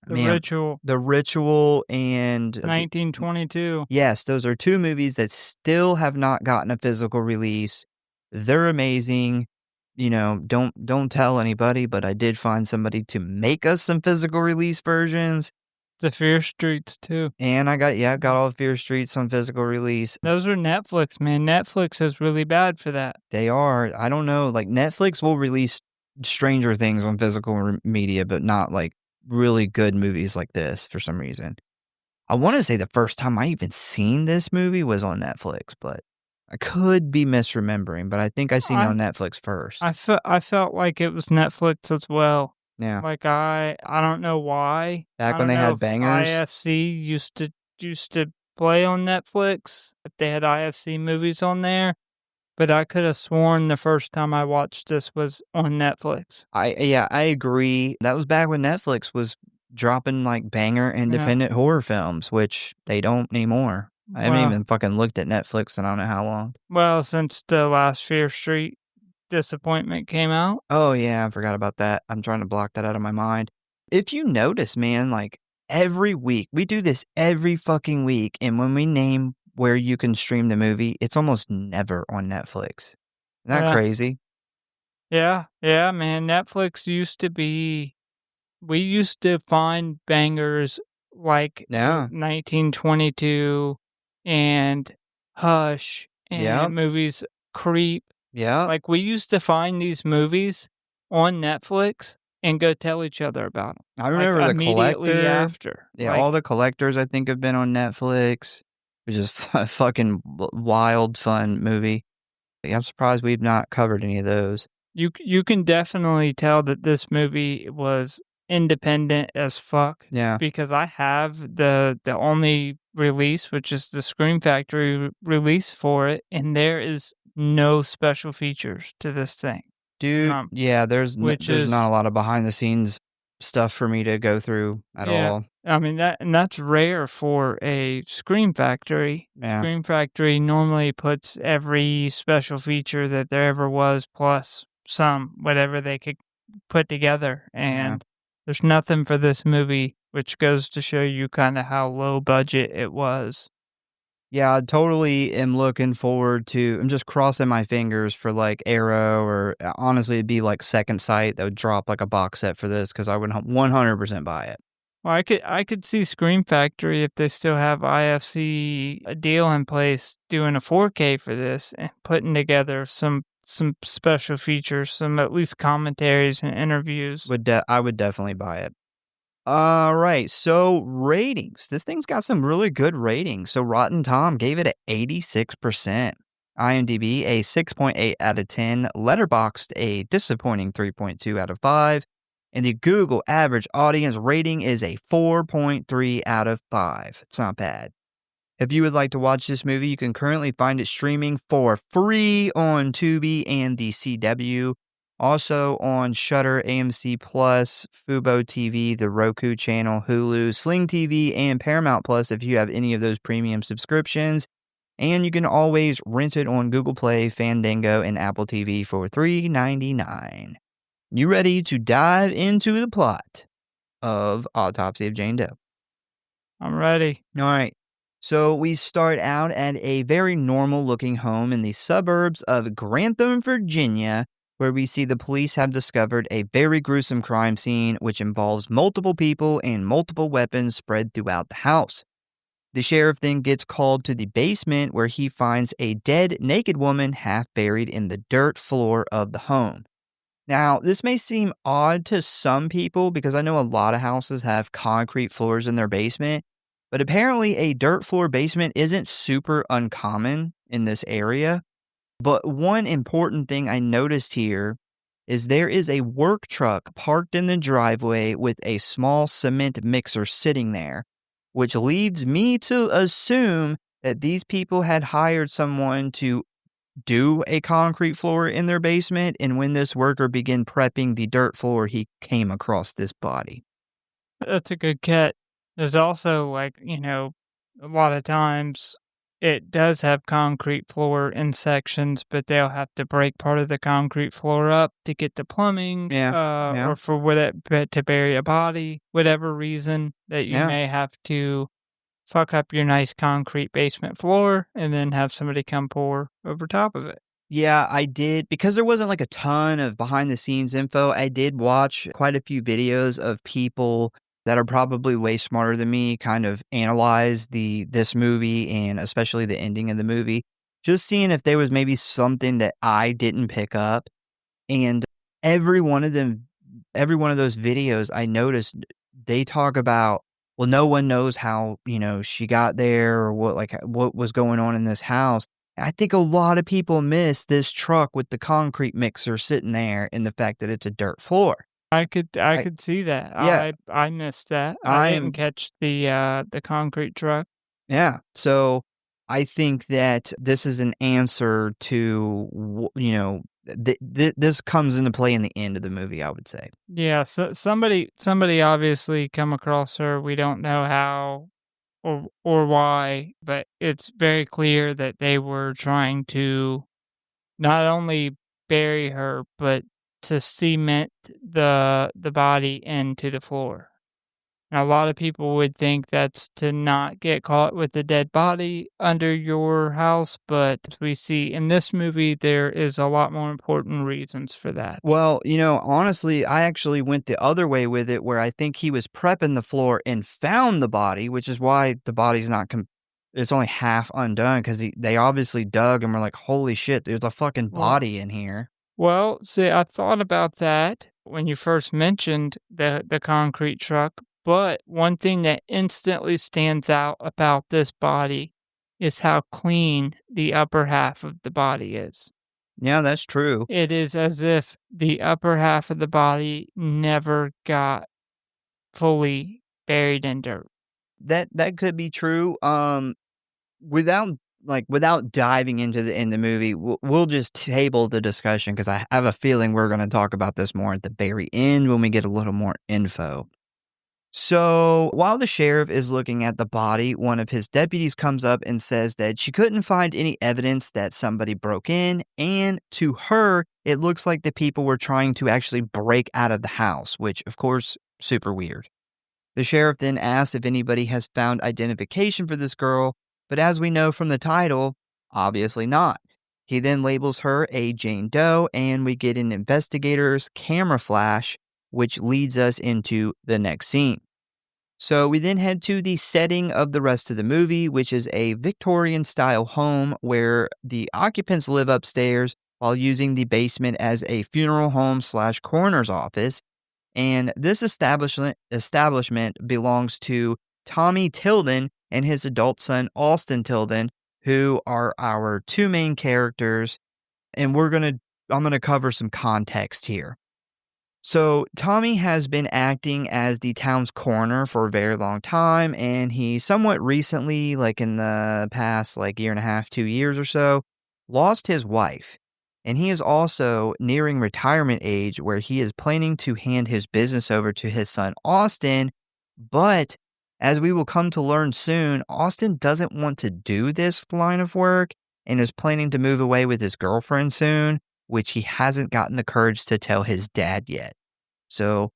Ritual. The Ritual and 1922. Yes, those are 2 movies that still have not gotten a physical release. They're amazing. Don't tell anybody, but I did find somebody to make us some physical release versions. The Fear Streets too. And I got all the Fear Streets on physical release. Those are Netflix, man. Netflix is really bad for that. They are. I don't know. Like Netflix will release Stranger Things on physical media, but not like really good movies like this for some reason. I want to say the first time I even seen this movie was on Netflix, but I could be misremembering, but I think I seen it on Netflix first. I felt like it was Netflix as well. Yeah. Like I don't know why. Back when they had bangers. IFC used to play on Netflix if they had IFC movies on there, but I could have sworn the first time I watched this was on Netflix. I agree. That was back when Netflix was dropping like banger independent horror films, which they don't anymore. I haven't even fucking looked at Netflix in I don't know how long. Well, since the last Fear Street disappointment came out. Oh, yeah, I forgot about that. I'm trying to block that out of my mind. If you notice, man, like every week, we do this every fucking week, and when we name where you can stream the movie, it's almost never on Netflix. Isn't that crazy? Yeah, man. Netflix used to be, we used to find bangers like 1922 and Hush Yep. and movies Creep. Yep. Like, we used to find these movies on Netflix and go tell each other about them. I Like, remember The immediately Collector. after. Yeah, Like, all The Collectors, I think, have been on Netflix, which is a fucking wild, fun movie. I'm surprised we've not covered any of those. you can definitely tell that this movie was independent as fuck. Yeah. Because I have the only release, which is the Scream Factory release for it, and there is no special features to this thing. Dude, yeah, Which there's is not a lot of behind-the-scenes stuff for me to go through at all. I mean, that's rare for a Scream Factory. Yeah. Scream Factory normally puts every special feature that there ever was, plus some, whatever they could put together, and there's nothing for this movie, which goes to show you kinda how low budget it was. Yeah, I totally am looking forward to I'm just crossing my fingers for, like, Arrow or honestly, it'd be, like, Second Sight that would drop, like, a box set for this because I would 100% buy it. Well, I could see Scream Factory, if they still have IFC a deal in place, doing a 4K for this and putting together some special features, some at least commentaries and interviews. I would definitely buy it. Alright, so ratings. This thing's got some really good ratings. So Rotten Tom gave it a 86%. IMDb a 6.8 out of 10. Letterboxd a disappointing 3.2 out of 5. And the Google average audience rating is a 4.3 out of 5. It's not bad. If you would like to watch this movie, you can currently find it streaming for free on Tubi and the CW. Also on Shudder, AMC Plus, Fubo TV, the Roku channel, Hulu, Sling TV, and Paramount Plus if you have any of those premium subscriptions. And you can always rent it on Google Play, Fandango, and Apple TV for $3.99. You ready to dive into the plot of Autopsy of Jane Doe? I'm ready. All right. So we start out at a very normal-looking home in the suburbs of Grantham, Virginia, where we see the police have discovered a very gruesome crime scene which involves multiple people and multiple weapons spread throughout the house. The sheriff then gets called to the basement where he finds a dead, naked woman half buried in the dirt floor of the home. Now, this may seem odd to some people because I know a lot of houses have concrete floors in their basement, but apparently a dirt floor basement isn't super uncommon in this area. But one important thing I noticed here is there is a work truck parked in the driveway with a small cement mixer sitting there, which leads me to assume that these people had hired someone to do a concrete floor in their basement, and when this worker began prepping the dirt floor, he came across this body. That's a good catch. There's also, like, a lot of times it does have concrete floor in sections, but they'll have to break part of the concrete floor up to get the plumbing, or for whatever, to bury a body, whatever reason that you may have to fuck up your nice concrete basement floor and then have somebody come pour over top of it. Yeah, I did. Because there wasn't like a ton of behind the scenes info, I did watch quite a few videos of people that are probably way smarter than me kind of analyze this movie and especially the ending of the movie, just seeing if there was maybe something that I didn't pick up. And every one of those videos I noticed, they talk about, well, no one knows how, she got there or what was going on in this house. I think a lot of people miss this truck with the concrete mixer sitting there and the fact that it's a dirt floor. I could see that. Yeah. I missed that. I didn't catch the concrete truck. Yeah. So I think that this is an answer to, this comes into play in the end of the movie, I would say. Yeah, so somebody obviously come across her. We don't know how or why, but it's very clear that they were trying to not only bury her, but to cement the body into the floor. Now, a lot of people would think that's to not get caught with a dead body under your house, but we see in this movie there is a lot more important reasons for that. Well, honestly, I actually went the other way with it where I think he was prepping the floor and found the body, which is why the body's not it's only half undone because they obviously dug and were like, holy shit, there's a fucking body in here. Well, see, I thought about that when you first mentioned the concrete truck, but one thing that instantly stands out about this body is how clean the upper half of the body is. Yeah, that's true. It is as if the upper half of the body never got fully buried in dirt. That could be true. Without diving into the movie, we'll just table the discussion because I have a feeling we're going to talk about this more at the very end when we get a little more info. So while the sheriff is looking at the body, one of his deputies comes up and says that she couldn't find any evidence that somebody broke in, and to her, it looks like the people were trying to actually break out of the house, which, of course, super weird. The sheriff then asks if anybody has found identification for this girl, but as we know from the title, obviously not. He then labels her a Jane Doe, and we get an investigator's camera flash, which leads us into the next scene. So we then head to the setting of the rest of the movie, which is a Victorian-style home where the occupants live upstairs while using the basement as a funeral home / coroner's office. And this establishment belongs to Tommy Tilden and his adult son, Austin Tilden, who are our two main characters. And I'm going to cover some context here. So Tommy has been acting as the town's coroner for a very long time, and he somewhat recently, like in the past year and a half, 2 years or so, lost his wife. And he is also nearing retirement age where he is planning to hand his business over to his son, Austin. But as we will come to learn soon, Austin doesn't want to do this line of work and is planning to move away with his girlfriend soon, which he hasn't gotten the courage to tell his dad yet. So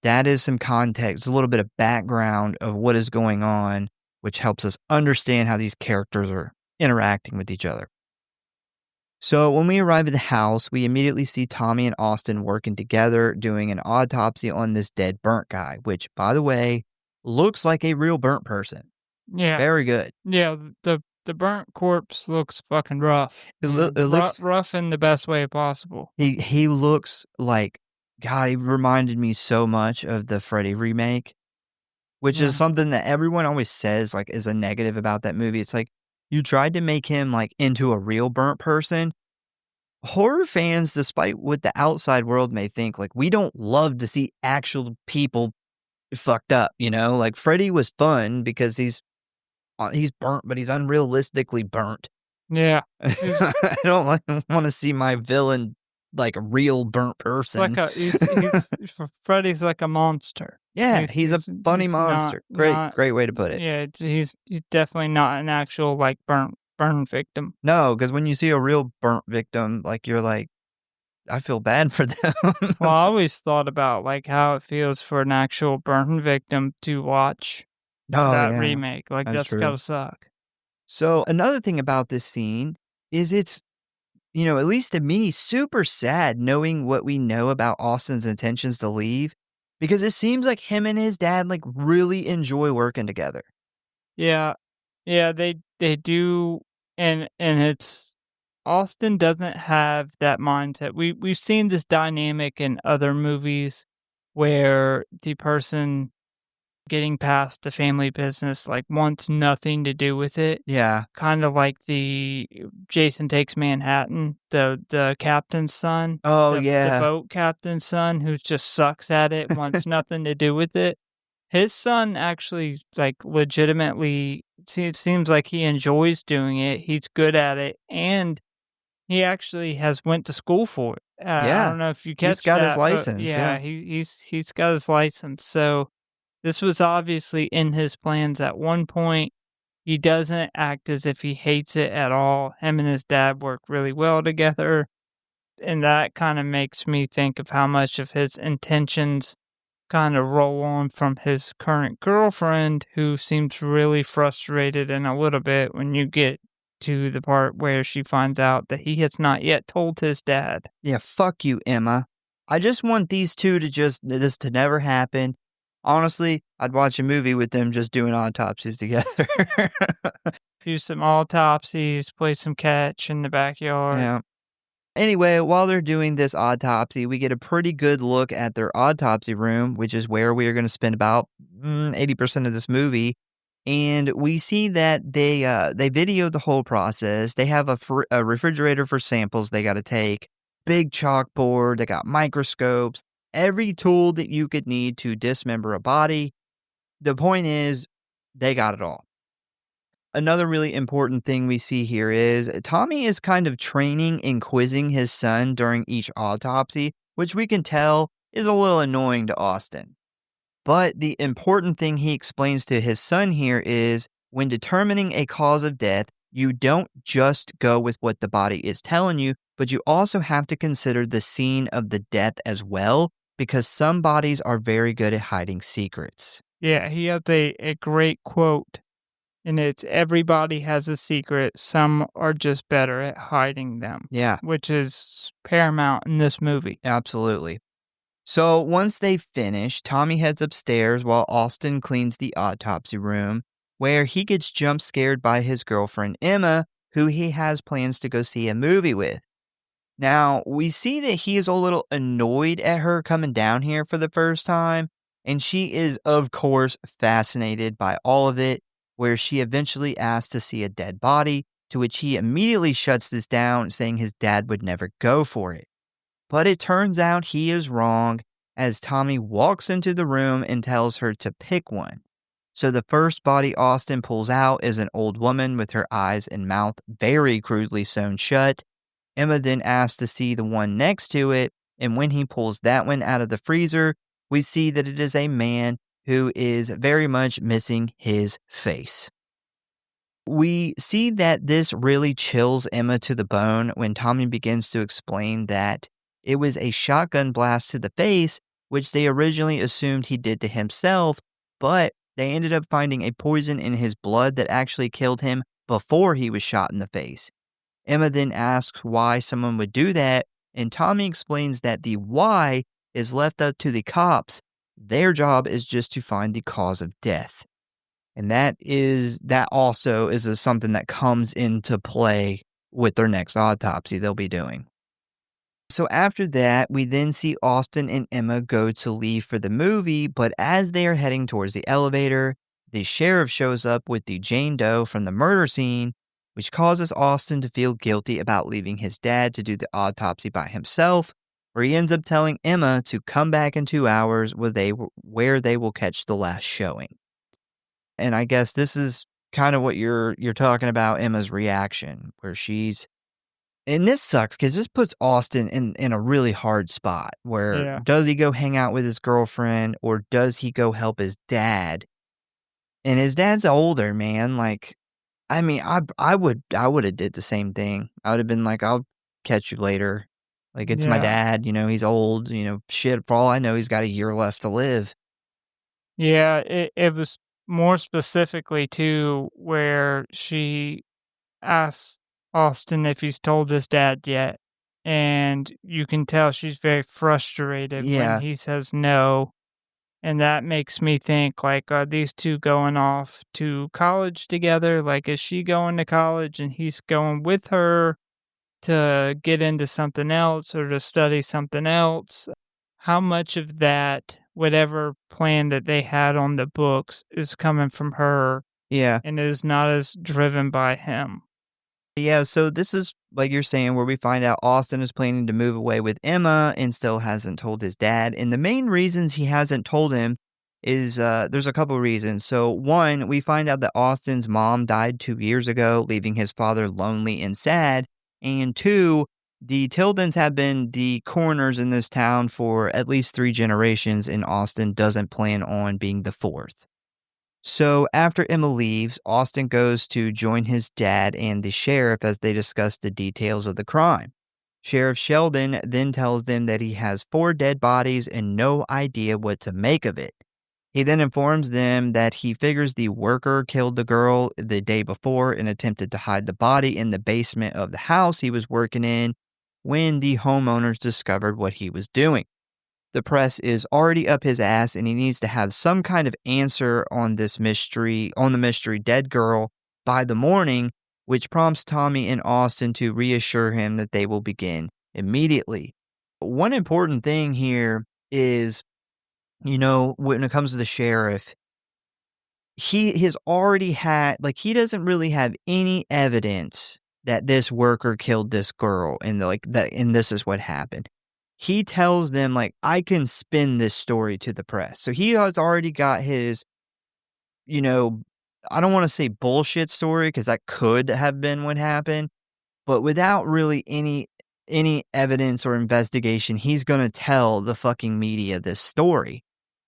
that is some context, a little bit of background of what is going on, which helps us understand how these characters are interacting with each other. So when we arrive at the house, we immediately see Tommy and Austin working together doing an autopsy on this dead burnt guy, which, by the way, looks like a real burnt person. Yeah. Very good. Yeah, the burnt corpse looks fucking rough. It looks rough in the best way possible. He looks like, God, he reminded me so much of the Freddy remake, which is something that everyone always says is a negative about that movie. It's like, you tried to make him into a real burnt person. Horror fans, despite what the outside world may think, we don't love to see actual people fucked up, Freddy was fun because he's burnt, but he's unrealistically burnt. Yeah. I don't want to see my villain a real burnt person. Freddy's like a monster. Yeah, he's a funny monster. Great way to put it. Yeah, he's definitely not an actual burn victim. No, because when you see a real burnt victim, you're like, I feel bad for them. Well, I always thought about how it feels for an actual burn victim to watch that remake. That's gotta suck. So another thing about this scene is it's, at least to me, super sad knowing what we know about Austin's intentions to leave, because it seems like him and his dad really enjoy working together. Yeah, they do, and it's Austin doesn't have that mindset. We've seen this dynamic in other movies where the person getting past the family business wants nothing to do with it. Yeah. Kind of like the Jason Takes Manhattan, the captain's son. Oh, the boat captain's son who just sucks at it, wants nothing to do with it. His son actually legitimately, it seems like he enjoys doing it. He's good at it, and he actually has went to school for it. I don't know if you catch he's got that, his license. Yeah, he's got his license. So this was obviously in his plans at one point. He doesn't act as if he hates it at all. Him and his dad work really well together. And that kind of makes me think of how much of his intentions kind of roll on from his current girlfriend, who seems really frustrated in a little bit when you get to the part where she finds out that he has not yet told his dad. Yeah, fuck you, Emma. I just want these two to this to never happen. Honestly, I'd watch a movie with them just doing autopsies together. do some autopsies, play some catch in the backyard. Yeah. Anyway, while they're doing this autopsy, we get a pretty good look at their autopsy room, which is where we are going to spend about 80% of this movie. And we see that they video the whole process. They have a refrigerator for samples they got to take, big chalkboard, they got microscopes, every tool that you could need to dismember a body. The point is, they got it all. Another really important thing we see here is Tommy is kind of training and quizzing his son during each autopsy, which we can tell is a little annoying to Austin. But the important thing he explains to his son here is when determining a cause of death, you don't just go with what the body is telling you, but you also have to consider the scene of the death as well, because some bodies are very good at hiding secrets. Yeah, he has a great quote, and it's everybody has a secret. Some are just better at hiding them. Yeah. Which is paramount in this movie. Absolutely. So once they finish, Tommy heads upstairs while Austin cleans the autopsy room, where he gets jump scared by his girlfriend Emma, who he has plans to go see a movie with. Now, we see that he is a little annoyed at her coming down here for the first time, and she is, of course, fascinated by all of it, where she eventually asks to see a dead body, to which he immediately shuts this down, saying his dad would never go for it. But it turns out he is wrong, as Tommy walks into the room and tells her to pick one. So the first body Austin pulls out is an old woman with her eyes and mouth very crudely sewn shut. Emma then asks to see the one next to it, and when he pulls that one out of the freezer, we see that it is a man who is very much missing his face. We see that this really chills Emma to the bone when Tommy begins to explain that it was a shotgun blast to the face, which they originally assumed he did to himself, but they ended up finding a poison in his blood that actually killed him before he was shot in the face. Emma then asks why someone would do that, and Tommy explains that the why is left up to the cops. Their job is just to find the cause of death. And that also is something that comes into play with their next autopsy they'll be doing. So after that, we then see Austin and Emma go to leave for the movie, but as they are heading towards the elevator, the sheriff shows up with the Jane Doe from the murder scene, which causes Austin to feel guilty about leaving his dad to do the autopsy by himself, where he ends up telling Emma to come back in 2 hours where they will catch the last showing. And I guess this is kind of what you're talking about, Emma's reaction, where she's... And this sucks because this puts Austin in a really hard spot where does he go hang out with his girlfriend or does he go help his dad? And his dad's older, man. Like, I mean, I would have did the same thing. I would have been like, I'll catch you later. Like, it's my dad, he's old, shit, for all I know, he's got a year left to live. Yeah, it was more specifically too where she asks Austin if he's told his dad yet, and you can tell she's very frustrated when he says no, and that makes me think, like, are these two going off to college together? Like, is she going to college and he's going with her to get into something else or to study something else? How much of that, whatever plan that they had on the books, is coming from her and is not as driven by him? Yeah, so this is, like you're saying, where we find out Austin is planning to move away with Emma and still hasn't told his dad. And the main reasons he hasn't told him is there's a couple reasons. So one, we find out that Austin's mom died 2 years ago, leaving his father lonely and sad. And two, the Tildens have been the coroners in this town for at least 3 generations, and Austin doesn't plan on being the 4th. So after Emma leaves, Austin goes to join his dad and the sheriff as they discuss the details of the crime. Sheriff Sheldon then tells them that he has 4 dead bodies and no idea what to make of it. He then informs them that he figures the worker killed the girl the day before and attempted to hide the body in the basement of the house he was working in when the homeowners discovered what he was doing. The press is already up his ass and he needs to have some kind of answer on this mystery, on the mystery dead girl, by the morning, which prompts Tommy and Austin to reassure him that they will begin immediately. One important thing here is, when it comes to the sheriff, he has already had, he doesn't really have any evidence that this worker killed this girl and and this is what happened. He tells them, I can spin this story to the press. So he has already got his, I don't want to say bullshit story because that could have been what happened, but without really any evidence or investigation, he's going to tell the fucking media this story.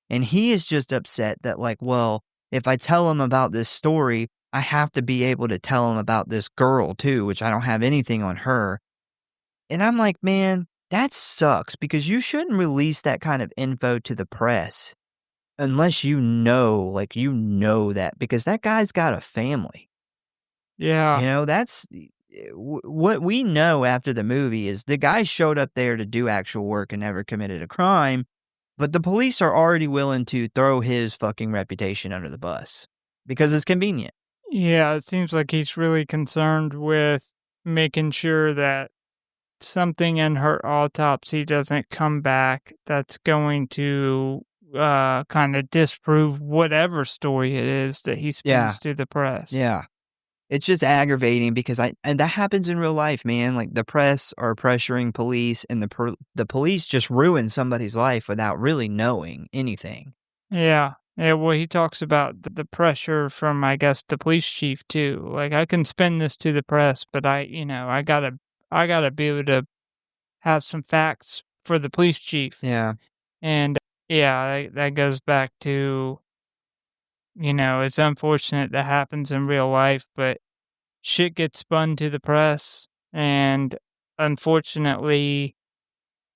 And he is just upset that, well, if I tell him about this story, I have to be able to tell him about this girl too, which I don't have anything on her. And I'm like, man, that sucks because you shouldn't release that kind of info to the press unless that because that guy's got a family. Yeah. That's what we know after the movie is the guy showed up there to do actual work and never committed a crime. But the police are already willing to throw his fucking reputation under the bus because it's convenient. Yeah, it seems like he's really concerned with making sure that something in her autopsy doesn't come back that's going to kind of disprove whatever story it is that he spins to the press. Yeah. It's just aggravating because and that happens in real life, man. The press are pressuring police and the police just ruin somebody's life without really knowing anything. Yeah. Yeah, well, he talks about the pressure from, I guess, the police chief too. I can spin this to the press, but I gotta be able to have some facts for the police chief. Yeah. And yeah, that goes back to, it's unfortunate that happens in real life, but shit gets spun to the press. And unfortunately,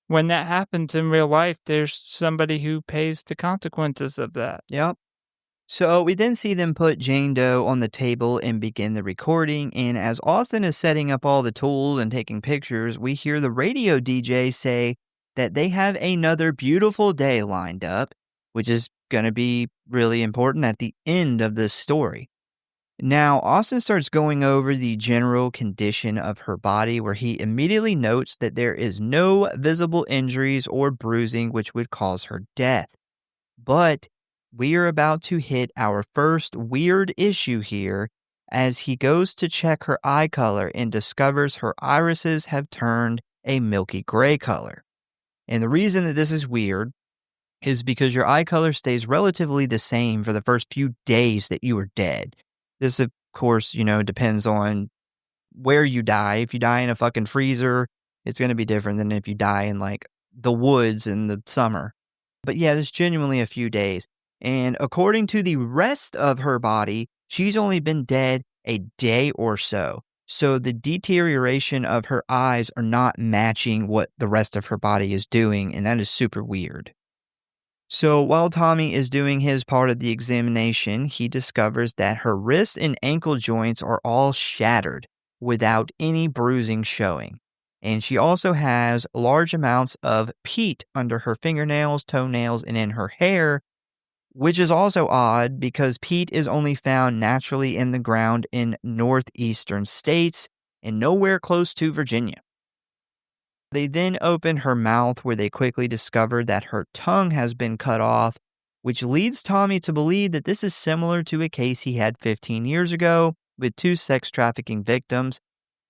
when that happens in real life, there's somebody who pays the consequences of that. Yep. So we then see them put Jane Doe on the table and begin the recording. And as Austin is setting up all the tools and taking pictures, we hear the radio DJ say that they have another beautiful day lined up, which is going to be really important at the end of this story. Now, Austin starts going over the general condition of her body, where he immediately notes that there is no visible injuries or bruising which would cause her death. But we are about to hit our first weird issue here as he goes to check her eye color and discovers her irises have turned a milky gray color. And the reason that this is weird is because your eye color stays relatively the same for the first few days that you are dead. This, of course, depends on where you die. If you die in a fucking freezer, it's going to be different than if you die in the woods in the summer. But yeah, there's genuinely a few days. And according to the rest of her body, she's only been dead a day or so. So the deterioration of her eyes are not matching what the rest of her body is doing, and that is super weird. So while Tommy is doing his part of the examination, he discovers that her wrist and ankle joints are all shattered without any bruising showing. And she also has large amounts of peat under her fingernails, toenails, and in her hair, which is also odd because peat is only found naturally in the ground in northeastern states and nowhere close to Virginia. They then open her mouth where they quickly discover that her tongue has been cut off, which leads Tommy to believe that this is similar to a case he had 15 years ago with 2 sex trafficking victims.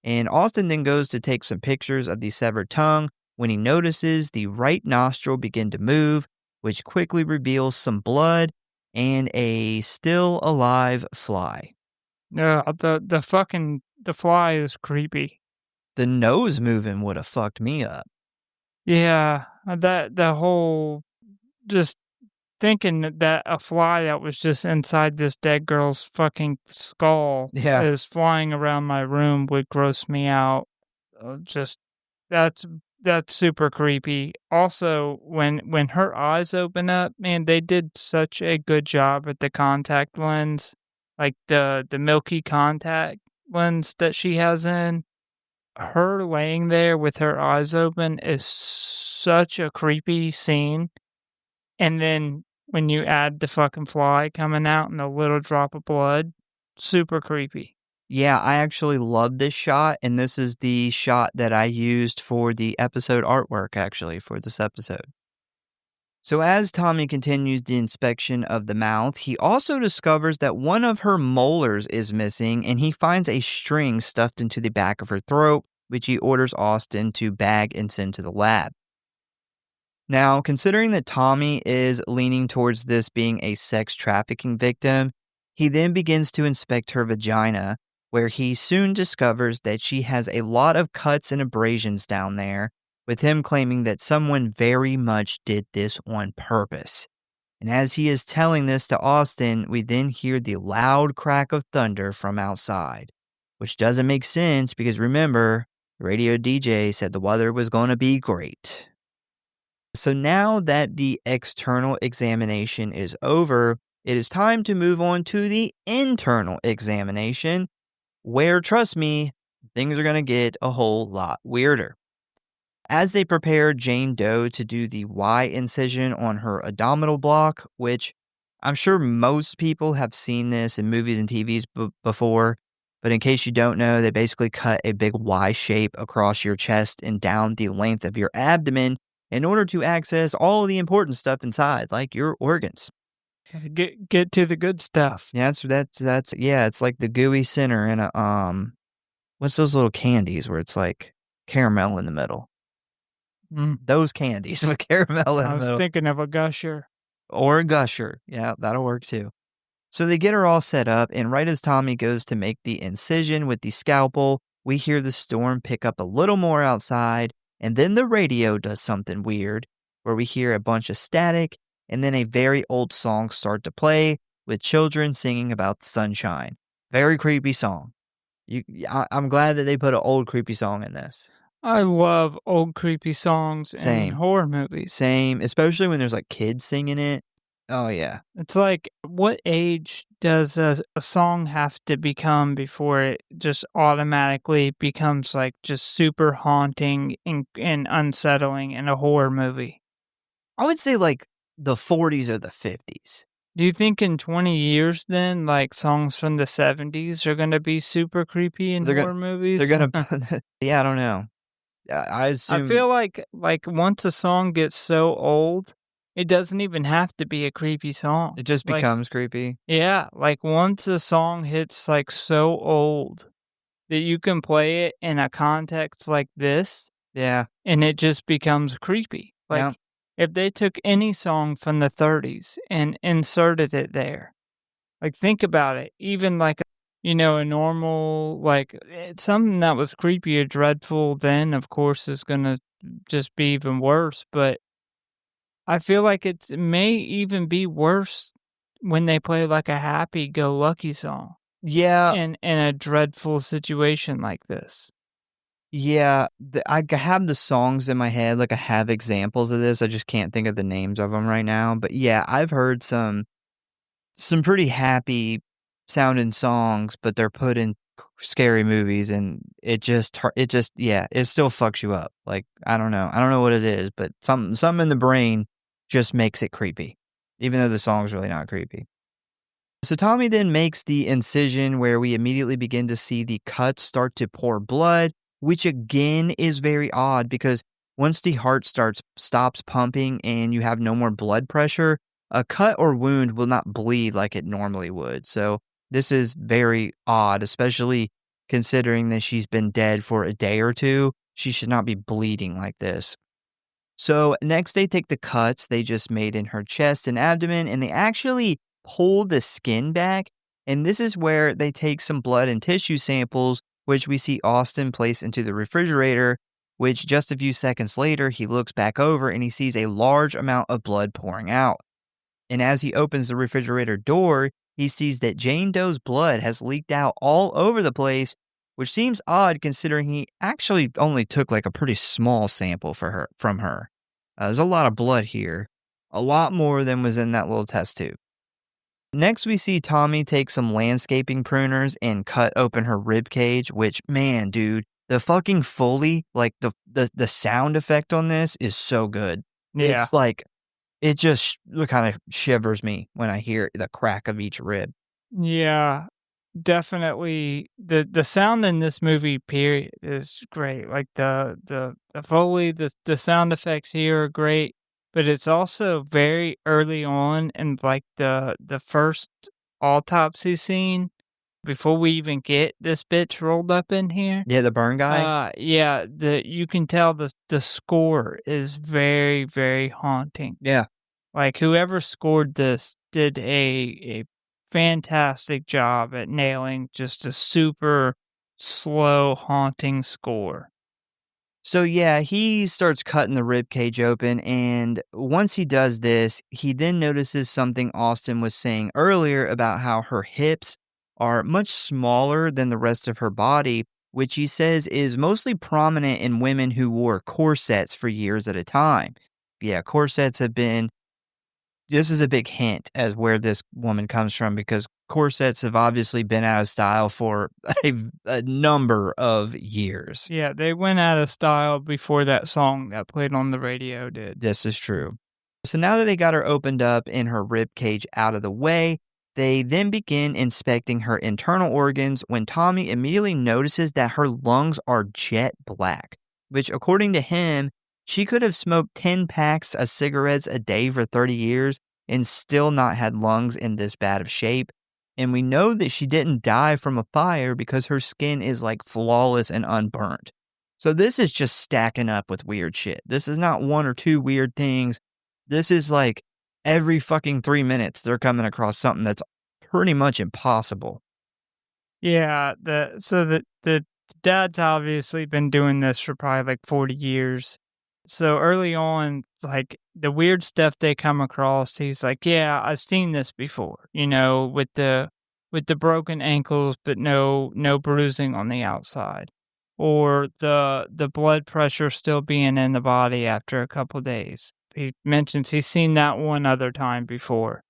And Austin then goes to take some pictures of the severed tongue when he notices the right nostril begin to move, which quickly reveals some blood and a still alive fly. The fly is creepy. The nose moving would have fucked me up. Yeah, the whole just thinking that a fly that was just inside this dead girl's fucking skull is flying around my room would gross me out. That's super creepy. Also, when her eyes open up, man, they did such a good job at the contact lens, the milky contact lens that she has in. Her laying there with her eyes open is such a creepy scene. And then when you add the fucking fly coming out and a little drop of blood, super creepy. Yeah, I actually love this shot, and this is the shot that I used for the episode artwork, actually, for this episode. So as Tommy continues the inspection of the mouth, he also discovers that one of her molars is missing, and he finds a string stuffed into the back of her throat, which he orders Austin to bag and send to the lab. Now, considering that Tommy is leaning towards this being a sex trafficking victim, he then begins to inspect her vagina, where he soon discovers that she has a lot of cuts and abrasions down there, with him claiming that someone very much did this on purpose. And as he is telling this to Austin, we then hear the loud crack of thunder from outside, which doesn't make sense because remember, the radio DJ said the weather was going to be great. So now that the external examination is over, it is time to move on to the internal examination, where, trust me, things are going to get a whole lot weirder. As they prepare Jane Doe to do the Y incision on her abdominal block, which I'm sure most people have seen this in movies and TVs before, but in case you don't know, they basically cut a big Y shape across your chest and down the length of your abdomen in order to access all the important stuff inside, like your organs. Gotta get to the good stuff. Yeah, that's yeah, it's like the gooey center in a what's those little candies where it's like caramel in the middle? Those candies with caramel in the I was middle. thinking of a gusher. Or a gusher. Yeah, that'll work too. So they get her all set up, and right as Tommy goes to make the incision with the scalpel, we hear the storm pick up a little more outside, and then the radio does something weird, where we hear a bunch of static, and then a very old song start to play, with children singing about the sunshine. Very creepy song. I'm glad that they put an old creepy song in this. I love old creepy songs in horror movies. Same, especially when there's like kids singing it. Oh, yeah. It's like, what age does a song have to become before it just automatically becomes like just super haunting and unsettling in a horror movie? I would say like the 40s or the 50s. Do you think in 20 years then, like songs from the 70s are going to be super creepy in horror movies? They're going to, yeah, I don't know. I assume. I feel like once a song gets so old, it doesn't even have to be a creepy song. It just becomes creepy. Yeah, like once a song hits like so old that you can play it in a context like this. Yeah. And it just becomes creepy. Like if they took any song from the 30s and inserted it there, like think about it, even like a normal, like something that was creepy or dreadful then, of course, is going to just be even worse. But I feel like it may even be worse when they play like a happy-go-lucky song. Yeah. In a dreadful situation like this. Yeah. I have the songs in my head, like I have examples of this. I just can't think of the names of them right now. But yeah, I've heard some pretty happy sounding songs, but they're put in scary movies, and it just yeah, it still fucks you up. Like I don't know what it is, but something in the brain just makes it creepy, even though the song's really not creepy. So Tommy then makes the incision where we immediately begin to see the cuts start to pour blood, which again is very odd because once the heart stops pumping and you have no more blood pressure, a cut or wound will not bleed like it normally would. So this is very odd, especially considering that she's been dead for a day or two. She should not be bleeding like this. So next they take the cuts they just made in her chest and abdomen, and they actually pull the skin back. And this is where they take some blood and tissue samples, which we see Austin place into the refrigerator, which just a few seconds later, he looks back over and he sees a large amount of blood pouring out. And as he opens the refrigerator door, he sees that Jane Doe's blood has leaked out all over the place, which seems odd considering he actually only took like a pretty small sample from her. There's a lot of blood here, a lot more than was in that little test tube. Next, we see Tommy take some landscaping pruners and cut open her rib cage, which, man, dude, the fucking Foley, like the sound effect on this is so good. Yeah. It's like, it just kind of shivers me when I hear the crack of each rib. Yeah. definitely the sound in this movie, period, is great. Like the Foley, the sound effects here are great, but it's also very early on in like the first autopsy scene before we even get this bitch rolled up in here. Yeah, the burn guy? Yeah, you can tell the score is very, very haunting. Yeah. Like, whoever scored this did a fantastic job at nailing just a super slow, haunting score. So yeah, he starts cutting the rib cage open, and once he does this, he then notices something Austin was saying earlier about how her hips are much smaller than the rest of her body, which he says is mostly prominent in women who wore corsets for years at a time. Yeah, corsets have been this is a big hint as where this woman comes from because corsets have obviously been out of style for a number of years. Yeah, they went out of style before that song that played on the radio did. This is true. So now that they got her opened up and her rib cage out of the way, they then begin inspecting her internal organs when Tommy immediately notices that her lungs are jet black, which according to him, she could have smoked 10 packs of cigarettes a day for 30 years and still not had lungs in this bad of shape. And we know that she didn't die from a fire because her skin is like flawless and unburnt. So this is just stacking up with weird shit. This is not one or two weird things. This is like every fucking 3 minutes they're coming across something that's pretty much impossible. Yeah, the dad's obviously been doing this for probably like 40 years. So early on, like the weird stuff they come across, he's like, "Yeah, I've seen this before." With the broken ankles, but no bruising on the outside, or the blood pressure still being in the body after a couple days. He mentions he's seen that one other time before.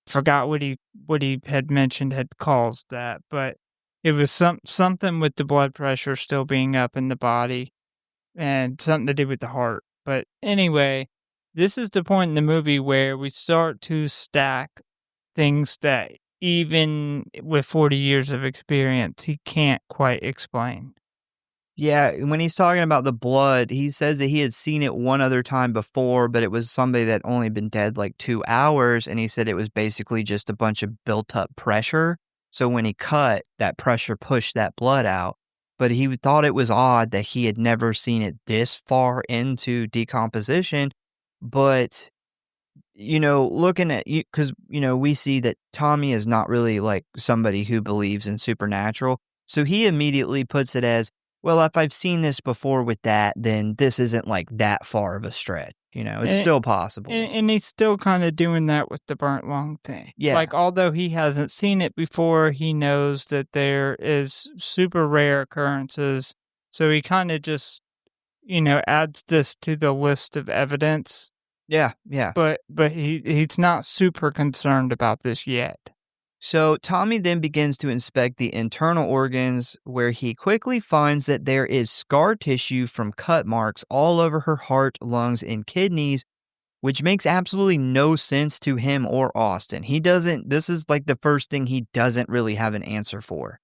Forgot what he had mentioned had caused that, but it was something with the blood pressure still being up in the body and something to do with the heart. But anyway, this is the point in the movie where we start to stack things that even with 40 years of experience, he can't quite explain. Yeah, when he's talking about the blood, he says that he had seen it one other time before, but it was somebody that only been dead like 2 hours, and he said it was basically just a bunch of built up pressure. So when he cut, that pressure pushed that blood out. But he thought it was odd that he had never seen it this far into decomposition. But, looking at you, because, we see that Tommy is not really like somebody who believes in supernatural. So he immediately puts it as, well, if I've seen this before with that, then this isn't like that far of a stretch. It's still possible. And he's still kind of doing that with the burnt lung thing. Yeah. Like, although he hasn't seen it before, he knows that there is super rare occurrences. So he kind of just, adds this to the list of evidence. Yeah, yeah. But he's not super concerned about this yet. So Tommy then begins to inspect the internal organs, where he quickly finds that there is scar tissue from cut marks all over her heart, lungs, and kidneys, which makes absolutely no sense to him or Austin. This is like the first thing he doesn't really have an answer for.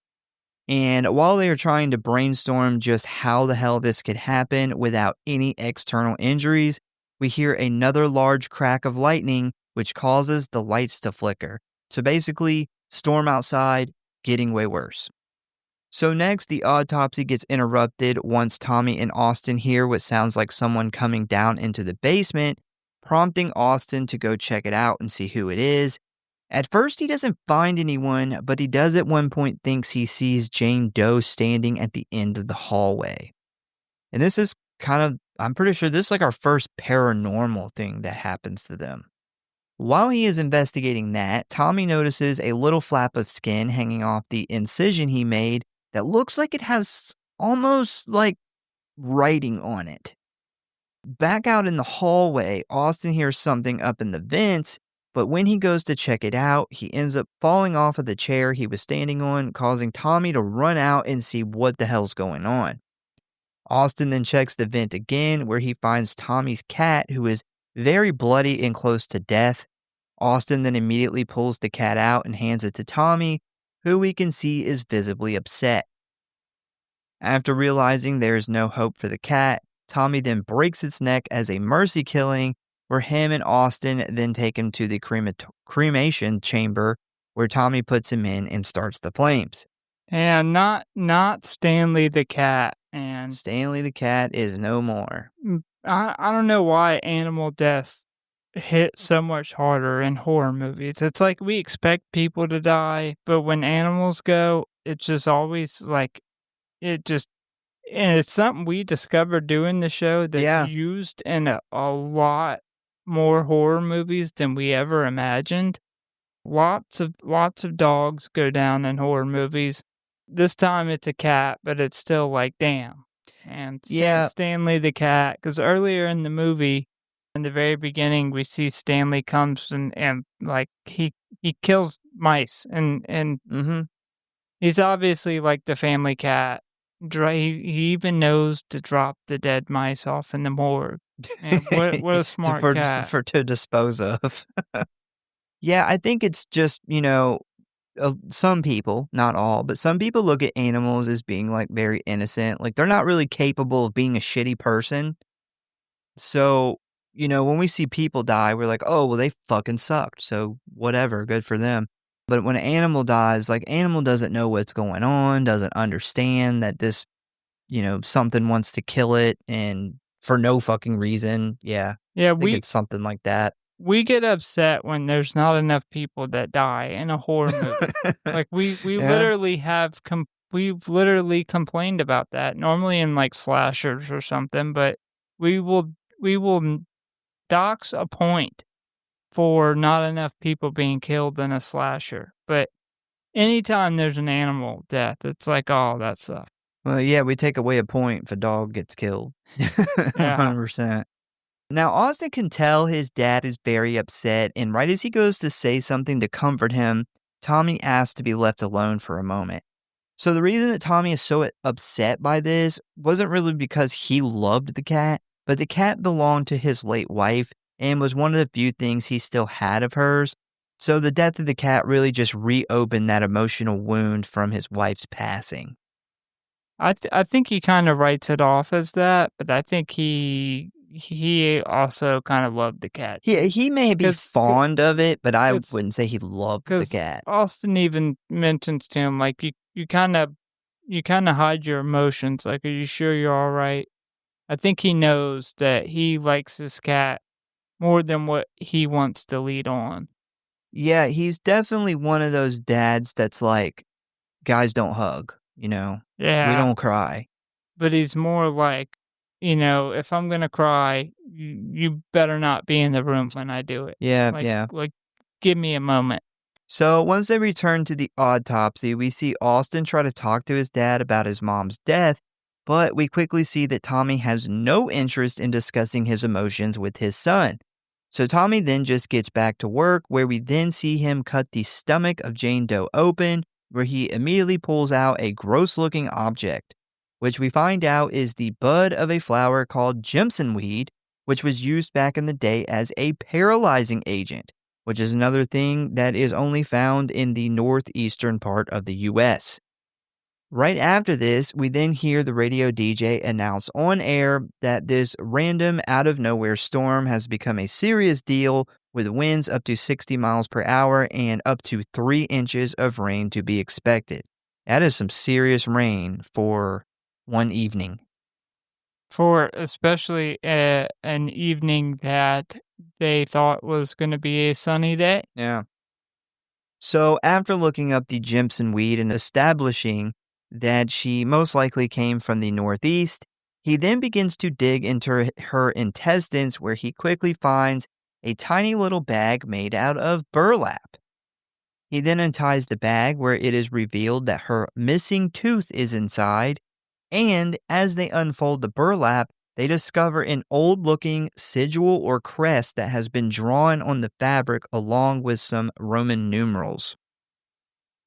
And while they are trying to brainstorm just how the hell this could happen without any external injuries, we hear another large crack of lightning, which causes the lights to flicker. So basically, storm outside, getting way worse. So next, the autopsy gets interrupted once Tommy and Austin hear what sounds like someone coming down into the basement, prompting Austin to go check it out and see who it is. At first, he doesn't find anyone, but he does at one point thinks he sees Jane Doe standing at the end of the hallway. And this is I'm pretty sure this is like our first paranormal thing that happens to them. While he is investigating that, Tommy notices a little flap of skin hanging off the incision he made that looks like it has almost like writing on it. Back out in the hallway, Austin hears something up in the vents, but when he goes to check it out, he ends up falling off of the chair he was standing on, causing Tommy to run out and see what the hell's going on. Austin then checks the vent again, where he finds Tommy's cat, who is very bloody and close to death. Austin then immediately pulls the cat out and hands it to Tommy, who we can see is visibly upset. After realizing there is no hope for the cat, Tommy then breaks its neck as a mercy killing, where him and Austin then take him to the cremation chamber, where Tommy puts him in and starts the flames. And not Stanley the cat, and Stanley the cat is no more. I don't know why animal deaths hit so much harder in horror movies. It's like we expect people to die, but when animals go, it's just always like it just and it's something we discovered doing the show that's Yeah. used in a lot more horror movies than we ever imagined. Lots of dogs go down in horror movies. This time it's a cat, but it's still like, damn. And Yeah. Stanley the cat, because earlier in the movie, in the very beginning, we see Stanley comes and like he kills mice and Mm-hmm. he's obviously like the family cat. He even knows to drop the dead mice off in the morgue. And what a smart cat. To dispose of. Yeah, I think it's just, some people, not all, but some people look at animals as being like very innocent. Like they're not really capable of being a shitty person. So, when we see people die, we're like, oh, well, they fucking sucked. So whatever, good for them. But when an animal dies, like animal doesn't know what's going on, doesn't understand that this, something wants to kill it and for no fucking reason. Yeah. Yeah, I think it's something like that. we get upset when there's not enough people that die in a horror movie. Like we Yeah. literally we've literally complained about that. Normally in like slashers or something, but we will dox a point for not enough people being killed in a slasher. But anytime there's an animal death, it's like, oh, that sucks. Well, yeah, we take away a point if a dog gets killed. Yeah. 100%. Now, Austin can tell his dad is very upset, and right as he goes to say something to comfort him, Tommy asks to be left alone for a moment. So the reason that Tommy is so upset by this wasn't really because he loved the cat, but the cat belonged to his late wife and was one of the few things he still had of hers. So the death of the cat really just reopened that emotional wound from his wife's passing. I think he kind of writes it off as that, but I think he also kind of loved the cat. He may be 'Cause- fond of it, but I it's- wouldn't say he loved the Because cat. Austin even mentions to him, like, you kind of hide your emotions. Like, are you sure you're all right? I think he knows that he likes his cat more than what he wants to lead on. Yeah, he's definitely one of those dads that's like, guys don't hug, We Yeah. don't cry. But he's more like, if I'm going to cry, you better not be in the room when I do it. Yeah, Like, yeah. Like, give me a moment. So once they return to the autopsy, we see Austin try to talk to his dad about his mom's death, but we quickly see that Tommy has no interest in discussing his emotions with his son. So Tommy then just gets back to work, where we then see him cut the stomach of Jane Doe open, where he immediately pulls out a gross-looking object, which we find out is the bud of a flower called Jimson weed, which was used back in the day as a paralyzing agent, which is another thing that is only found in the northeastern part of the U.S. Right after this, we then hear the radio DJ announce on air that this random out-of-nowhere storm has become a serious deal, with winds up to 60 miles per hour and up to 3 inches of rain to be expected. That is some serious rain for one evening. For especially an evening that they thought was going to be a sunny day. Yeah. So after looking up the Jimson weed and establishing that she most likely came from the Northeast, he then begins to dig into her intestines, where he quickly finds a tiny little bag made out of burlap. He then unties the bag, where it is revealed that her missing tooth is inside, and as they unfold the burlap, they discover an old-looking sigil or crest that has been drawn on the fabric along with some Roman numerals.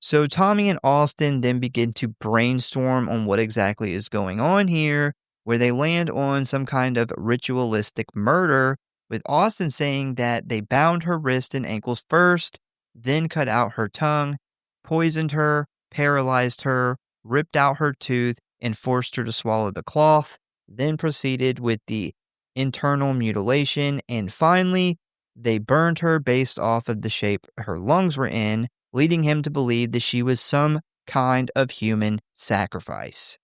So Tommy and Austin then begin to brainstorm on what exactly is going on here, where they land on some kind of ritualistic murder, with Austin saying that they bound her wrists and ankles first, then cut out her tongue, poisoned her, paralyzed her, ripped out her tooth, and forced her to swallow the cloth, then proceeded with the internal mutilation, and finally, they burned her based off of the shape her lungs were in, leading him to believe that she was some kind of human sacrifice.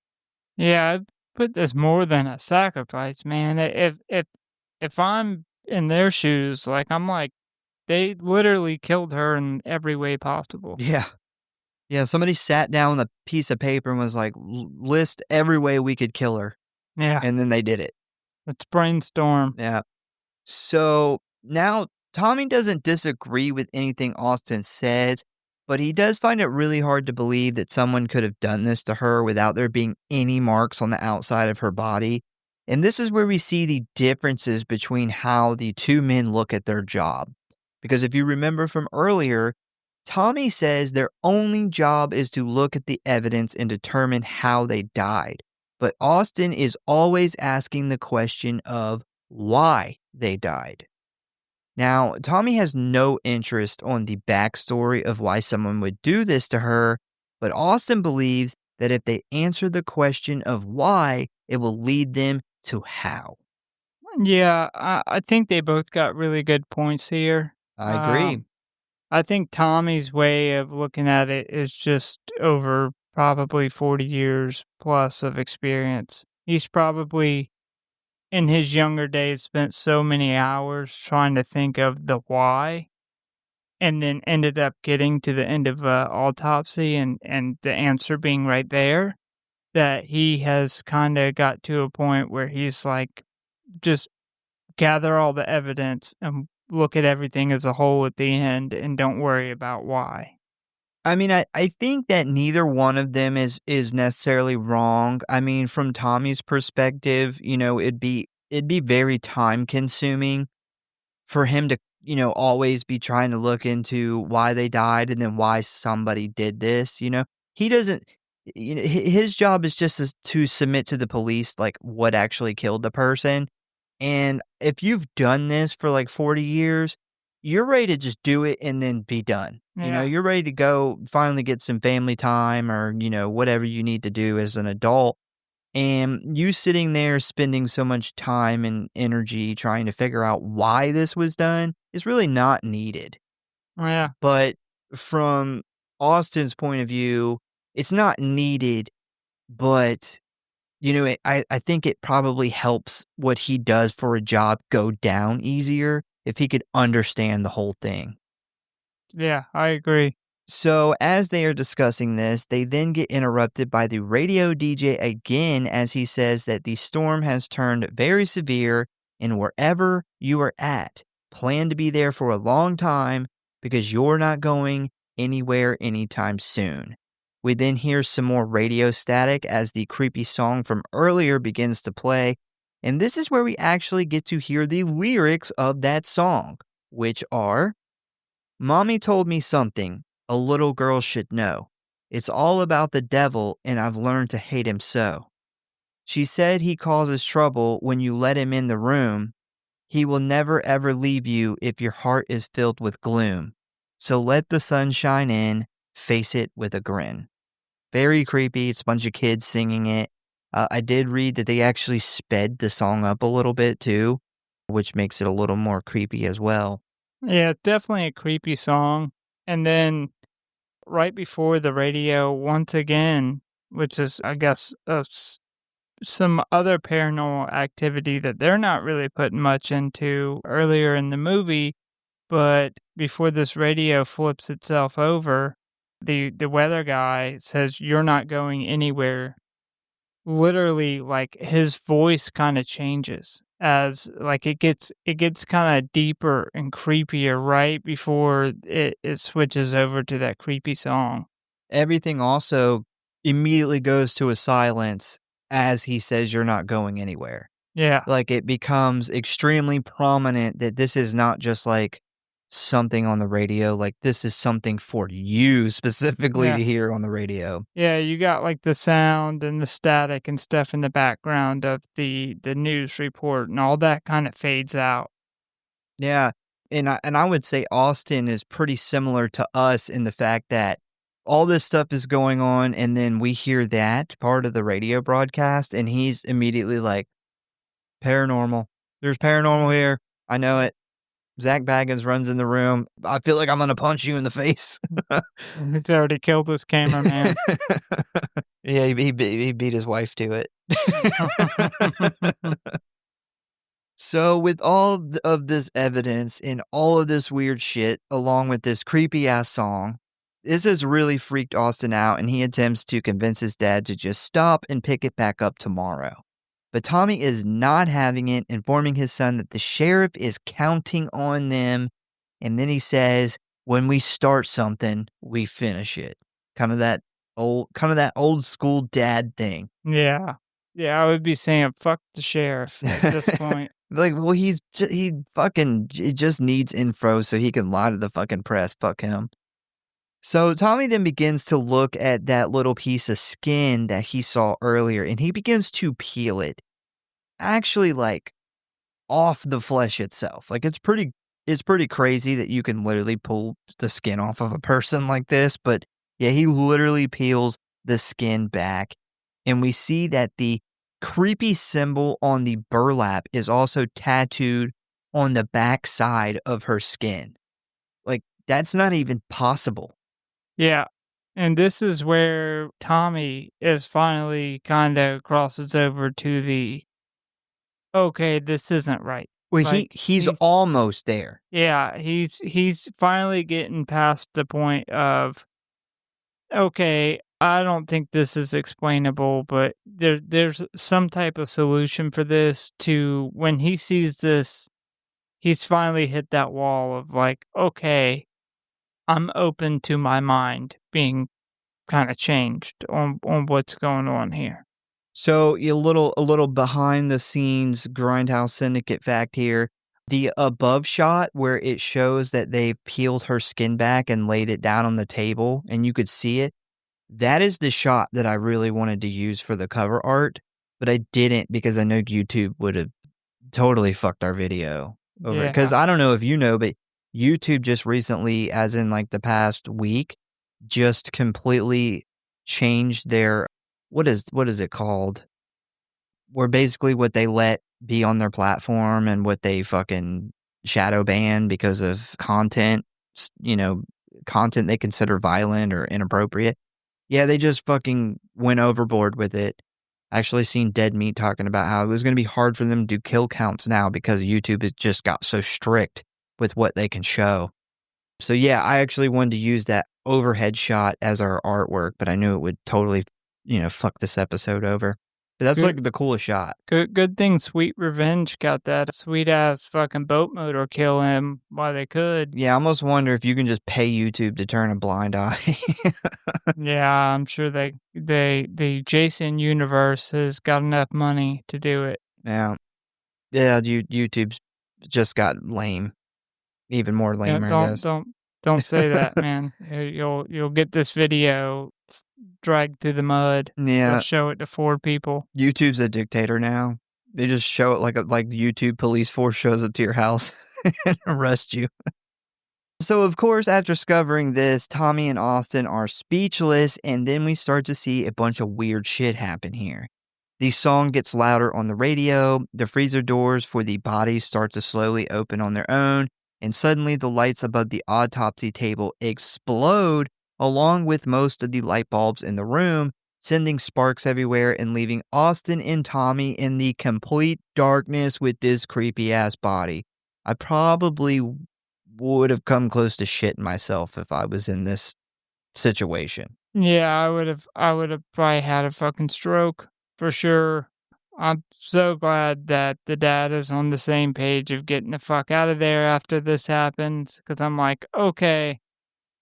Yeah, I put this more than a sacrifice, man. If I'm in their shoes, like I'm like they literally killed her in every way possible. Yeah. Yeah, somebody sat down with a piece of paper and was like, list every way we could kill her. Yeah, And then they did it. let's brainstorm. Yeah. So now Tommy doesn't disagree with anything Austin says, but he does find it really hard to believe that someone could have done this to her without there being any marks on the outside of her body. And this is where we see the differences between how the two men look at their job. Because if you remember from earlier, Tommy says their only job is to look at the evidence and determine how they died. But Austin is always asking the question of why they died. Now, Tommy has no interest on the backstory of why someone would do this to her, but Austin believes that if they answer the question of why, it will lead them to how. Yeah, I think they both got really good points here. I agree. I think Tommy's way of looking at it is just over probably 40 years plus of experience. He's probably in his younger days spent so many hours trying to think of the why and then ended up getting to the end of autopsy and the answer being right there that he has kind of got to a point where he's like just gather all the evidence and look at everything as a whole at the end and don't worry about why. I mean, I think that neither one of them is necessarily wrong. I mean, from Tommy's perspective, it'd be very time consuming for him to, always be trying to look into why they died and then why somebody did this. He doesn't, his job is just to submit to the police like what actually killed the person. And if you've done this for like 40 years, you're ready to just do it and then be done. Yeah. You're ready to go finally get some family time or, whatever you need to do as an adult. And you sitting there spending so much time and energy trying to figure out why this was done is really not needed. Yeah. But from Austin's point of view, it's not needed, but I think it probably helps what he does for a job go down easier if he could understand the whole thing. Yeah, I agree. So as they are discussing this, they then get interrupted by the radio DJ again as he says that the storm has turned very severe and wherever you are at, plan to be there for a long time because you're not going anywhere anytime soon. We then hear some more radio static as the creepy song from earlier begins to play, and this is where we actually get to hear the lyrics of that song, which are, "Mommy told me something a little girl should know. It's all about the devil, and I've learned to hate him so. She said he causes trouble when you let him in the room. He will never ever leave you if your heart is filled with gloom. So let the sun shine in, face it with a grin." Very creepy. It's a bunch of kids singing it. I did read that they actually sped the song up a little bit too, which makes it a little more creepy as well. Yeah, definitely a creepy song. And then right before the radio, once again, which is, I guess, some other paranormal activity that they're not really putting much into earlier in the movie, but before this radio flips itself over, the weather guy says, "You're not going anywhere." Literally, like, his voice kinda changes as, like, it gets kinda deeper and creepier right before it switches over to that creepy song. Everything also immediately goes to a silence as he says you're not going anywhere. Yeah, Like, it becomes extremely prominent that this is not just, like, something on the radio, like, this is something for you specifically yeah. to hear on the radio. Yeah, you got, like, the sound and the static and stuff in the background of the news report, and all that kinda fades out. Yeah, and I would say Austin is pretty similar to us in the fact that all this stuff is going on, and then we hear that part of the radio broadcast, and he's immediately like, paranormal. There's paranormal here. I know it. Zach Baggins runs in the room. I feel like I'm going to punch you in the face. He's already killed this cameraman. Yeah, he beat his wife to it. So with all of this evidence and all of this weird shit, along with this creepy ass song, this has really freaked Austin out, and he attempts to convince his dad to just stop and pick it back up tomorrow. But Tommy is not having it, informing his son that the sheriff is counting on them, and then he says, when we start something, we finish it. Kind of that old school dad thing. Yeah. Yeah, I would be saying fuck the sheriff at this point. Like, well, he just needs info so he can lie to the fucking press. Fuck him. So Tommy then begins to look at that little piece of skin that he saw earlier, and he begins to peel it. Actually, like, off the flesh itself. Like, it's pretty crazy that you can literally pull the skin off of a person like this, but yeah, he literally peels the skin back, and we see that the creepy symbol on the burlap is also tattooed on the back side of her skin. Like, that's not even possible. Yeah. And this is where Tommy is finally kind of crosses over to the, okay, this isn't right. Well, Like, he's almost there. Yeah, he's finally getting past the point of, okay, I don't think this is explainable, but there's some type of solution for this. To when he sees this, he's finally hit that wall of like, okay, I'm open to my mind being kind of changed on what's going on here. So a little behind the scenes Grindhouse Syndicate fact here. The above shot where it shows that they've peeled her skin back and laid it down on the table and you could see it. That is the shot that I really wanted to use for the cover art, but I didn't because I know YouTube would have totally fucked our video over it. Because I don't know if you know, but YouTube just recently, as in like the past week, just completely changed their what is it called? Where basically what they let be on their platform and what they fucking shadow ban because of content, content they consider violent or inappropriate. Yeah, they just fucking went overboard with it. I actually seen Dead Meat talking about how it was going to be hard for them to do kill counts now because YouTube has just got so strict with what they can show. So yeah, I actually wanted to use that overhead shot as our artwork, but I knew it would totally, fuck this episode over. But that's like the coolest shot. Good thing Sweet Revenge got that sweet ass fucking boat motor kill him while they could. Yeah, I almost wonder if you can just pay YouTube to turn a blind eye. Yeah, I'm sure the Jason universe has got enough money to do it. Yeah. Yeah, YouTube's just got lame. Even more lame, I guess. Don't say that, man. You'll get this video dragged through the mud. Yeah. They'll show it to 4 people. YouTube's a dictator now. They just show it like the YouTube police force shows up to your house and arrest you. So, of course, after discovering this, Tommy and Austin are speechless, and then we start to see a bunch of weird shit happen here. The song gets louder on the radio, the freezer doors for the bodies start to slowly open on their own, and suddenly the lights above the autopsy table explode along with most of the light bulbs in the room, sending sparks everywhere and leaving Austin and Tommy in the complete darkness with this creepy-ass body. I probably would have come close to shitting myself if I was in this situation. Yeah, I would have probably had a fucking stroke for sure. I'm so glad that the dad is on the same page of getting the fuck out of there after this happens, because I'm like, okay,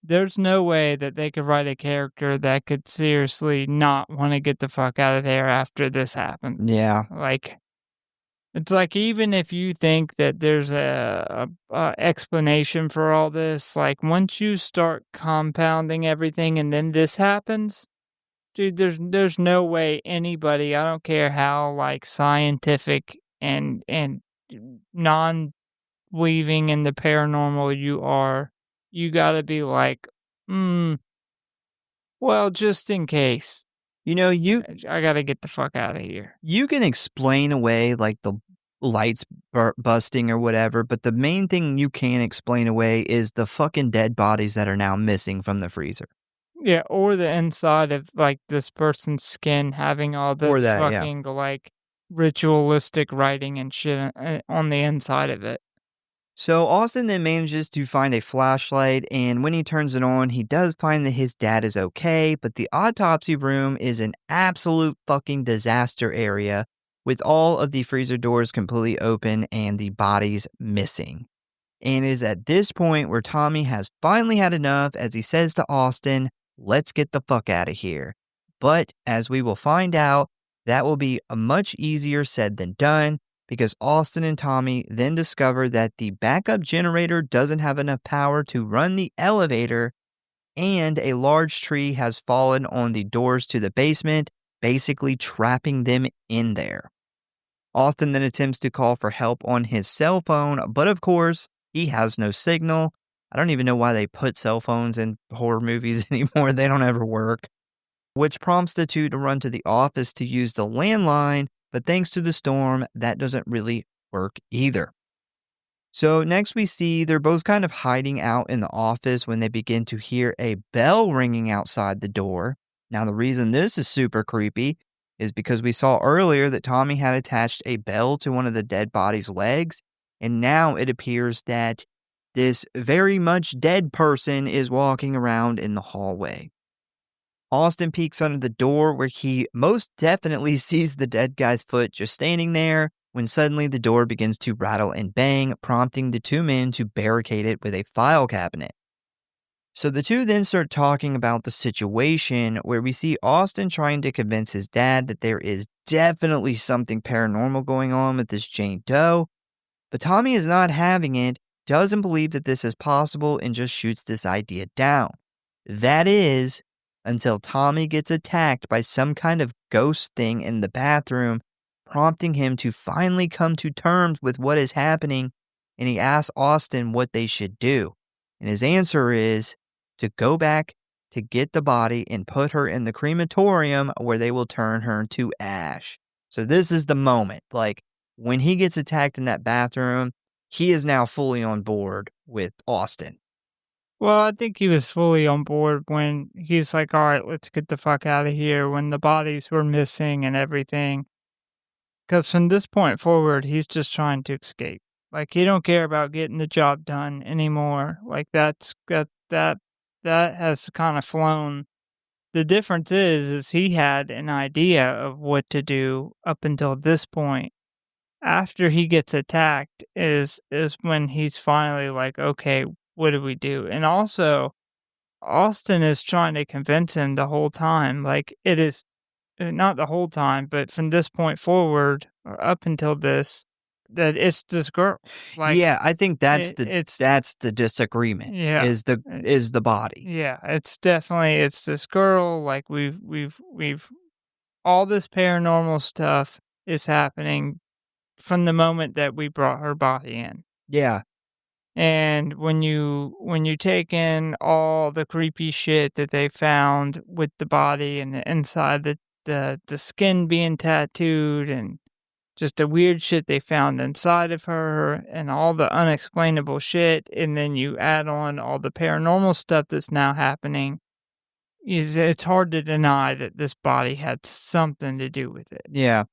there's no way that they could write a character that could seriously not want to get the fuck out of there after this happened. Yeah. Like, it's like, even if you think that there's a explanation for all this, like, once you start compounding everything and then this happens, dude, there's no way anybody, I don't care how, like, scientific and non-believing in the paranormal you are, you gotta be like, Well, just in case. You know, I gotta get the fuck out of here. you can explain away like the lights busting or whatever, but the main thing you can't explain away is the fucking dead bodies that are now missing from the freezer. Yeah, or the inside of, like, this person's skin having all Or this that, yeah. fucking, like, ritualistic writing and shit on the inside of it. So Austin then manages to find a flashlight, and when he turns it on, he does find that his dad is okay, but the autopsy room is an absolute fucking disaster area with all of the freezer doors completely open and the bodies missing. And it is at this point where Tommy has finally had enough as he says to Austin, "Let's get the fuck out of here." But as we will find out, that will be a much easier said than done because Austin and Tommy then discover that the backup generator doesn't have enough power to run the elevator and a large tree has fallen on the doors to the basement, basically trapping them in there. Austin then attempts to call for help on his cell phone, but of course, he has no signal. I don't even know why they put cell phones in horror movies anymore. They don't ever work. Which prompts the two to run to the office to use the landline, but thanks to the storm, that doesn't really work either. So next we see they're both kind of hiding out in the office when they begin to hear a bell ringing outside the door. Now the reason this is super creepy is because we saw earlier that Tommy had attached a bell to one of the dead body's legs, and now it appears that this very much dead person is walking around in the hallway. Austin peeks under the door where he most definitely sees the dead guy's foot just standing there when suddenly the door begins to rattle and bang, prompting the two men to barricade it with a file cabinet. So the two then start talking about the situation where we see Austin trying to convince his dad that there is definitely something paranormal going on with this Jane Doe, but Tommy is not having it, doesn't believe that this is possible, and just shoots this idea down. That is, until Tommy gets attacked by some kind of ghost thing in the bathroom, prompting him to finally come to terms with what is happening, and he asks Austin what they should do. And his answer is to go back to get the body and put her in the crematorium where they will turn her to ash. So this is the moment. Like, when he gets attacked in that bathroom, he is now fully on board with Austin. Well, I think he was fully on board when he's like, all right, let's get the fuck out of here, when the bodies were missing and everything. Because from this point forward, he's just trying to escape. Like, he don't care about getting the job done anymore. Like, that has kind of flown. The difference is he had an idea of what to do up until this point. After he gets attacked is when he's finally like, okay, what do we do? And also, Austin is trying to convince him the whole time. Like, it is not the whole time, but from this point forward, or up until this, that it's this girl. Like, yeah, I think that's the disagreement. Yeah, is the body. Yeah, it's this girl. Like, we've all this paranormal stuff is happening from the moment that we brought her body in. Yeah. And when you take in all the creepy shit that they found with the body and the inside, the skin being tattooed, and just the weird shit they found inside of her, and all the unexplainable shit, and then you add on all the paranormal stuff that's now happening, it's hard to deny that this body had something to do with it. Yeah.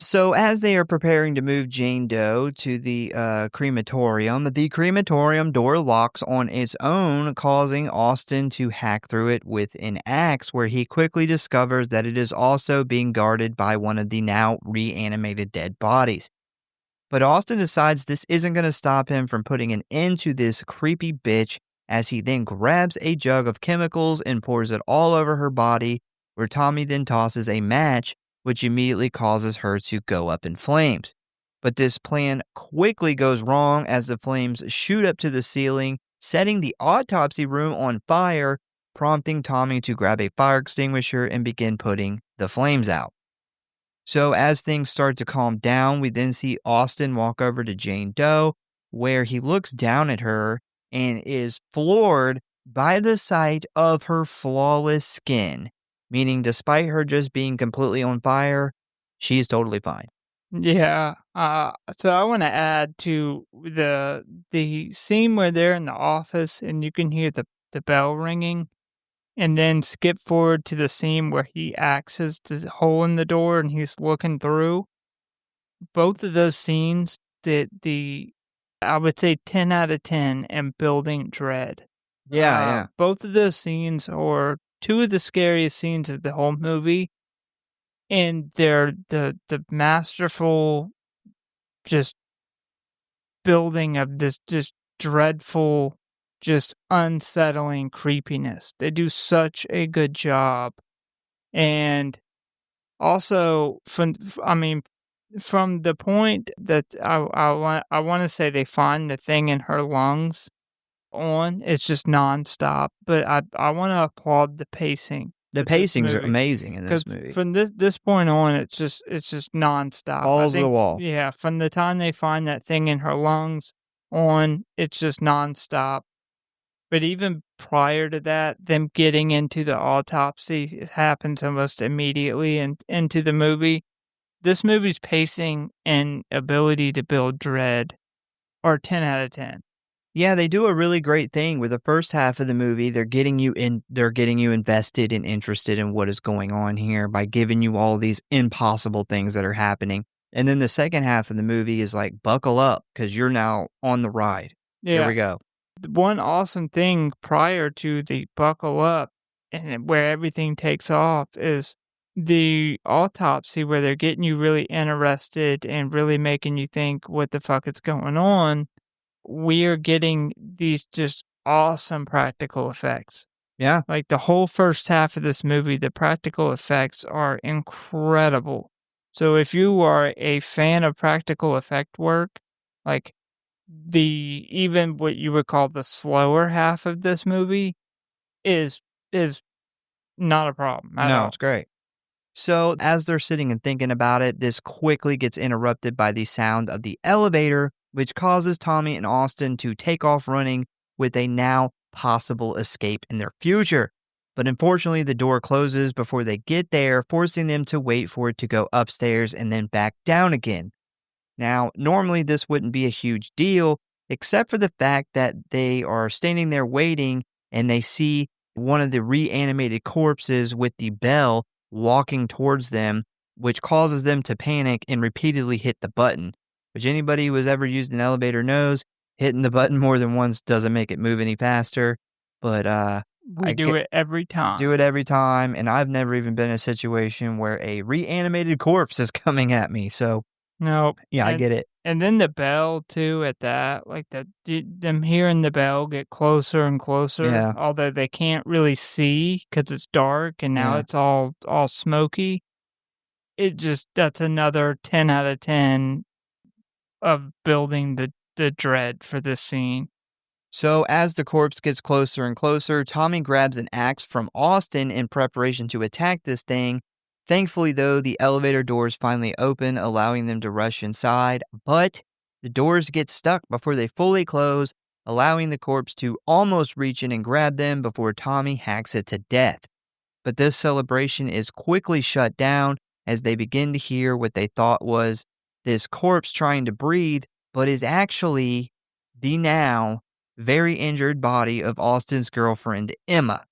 So as they are preparing to move Jane Doe to the crematorium door locks on its own, causing Austin to hack through it with an axe, where he quickly discovers that it is also being guarded by one of the now reanimated dead bodies. But Austin decides this isn't going to stop him from putting an end to this creepy bitch, as he then grabs a jug of chemicals and pours it all over her body, where Tommy then tosses a match, which immediately causes her to go up in flames. But this plan quickly goes wrong as the flames shoot up to the ceiling, setting the autopsy room on fire, prompting Tommy to grab a fire extinguisher and begin putting the flames out. So as things start to calm down, we then see Austin walk over to Jane Doe, where he looks down at her and is floored by the sight of her flawless skin, meaning despite her just being completely on fire, she's totally fine. Yeah. So I want to add to the scene where they're in the office and you can hear the bell ringing, and then skip forward to the scene where he axes the hole in the door and he's looking through. Both of those scenes, the I would say 10 out of 10 and building dread. Yeah, yeah. Both of those scenes are two of the scariest scenes of the whole movie, and they're the masterful just building of this just dreadful, just unsettling creepiness. They do such a good job. And also from the point that I want to say they find the thing in her lungs on, it's just nonstop. But I want to applaud the pacing. The with this pacings are movie. amazing in this 'Cause movie. from this point on, it's just nonstop. Balls to the wall. Yeah, from the time they find that thing in her lungs on, it's just nonstop. But even prior to that, them getting into the autopsy, it happens almost immediately and into the movie. This movie's pacing and ability to build dread are 10 out of 10. Yeah, they do a really great thing with the first half of the movie. They're getting you invested and interested in what is going on here by giving you all these impossible things that are happening. And then the second half of the movie is like, buckle up because you're now on the ride. Here we go. The one awesome thing prior to the buckle up and where everything takes off is the autopsy, where they're getting you really interested and really making you think what the fuck is going on. We are getting these just awesome practical effects. Yeah. Like the whole first half of this movie, the practical effects are incredible. So if you are a fan of practical effect work, like even what you would call the slower half of this movie is not a problem at all. No, it's great. So as they're sitting and thinking about it, this quickly gets interrupted by the sound of the elevator, which causes Tommy and Austin to take off running with a now possible escape in their future. But unfortunately, the door closes before they get there, forcing them to wait for it to go upstairs and then back down again. Now, normally this wouldn't be a huge deal, except for the fact that they are standing there waiting and they see one of the reanimated corpses with the bell walking towards them, which causes them to panic and repeatedly hit the button, which anybody who has ever used an elevator knows hitting the button more than once doesn't make it move any faster. But we do it every time. Do it every time, and I've never even been in a situation where a reanimated corpse is coming at me. So, nope. Yeah, I get it. And then the bell too at that, like them hearing the bell get closer and closer, Yeah. although they can't really see because it's dark and now it's all smoky. That's another 10 out of 10 of building the dread for this scene. So as the corpse gets closer and closer, Tommy grabs an axe from Austin in preparation to attack this thing. Thankfully, though, the elevator doors finally open, allowing them to rush inside, but the doors get stuck before they fully close, allowing the corpse to almost reach in and grab them before Tommy hacks it to death. But this celebration is quickly shut down as they begin to hear what they thought was this corpse trying to breathe, but is actually the now very injured body of Austin's girlfriend, Emma,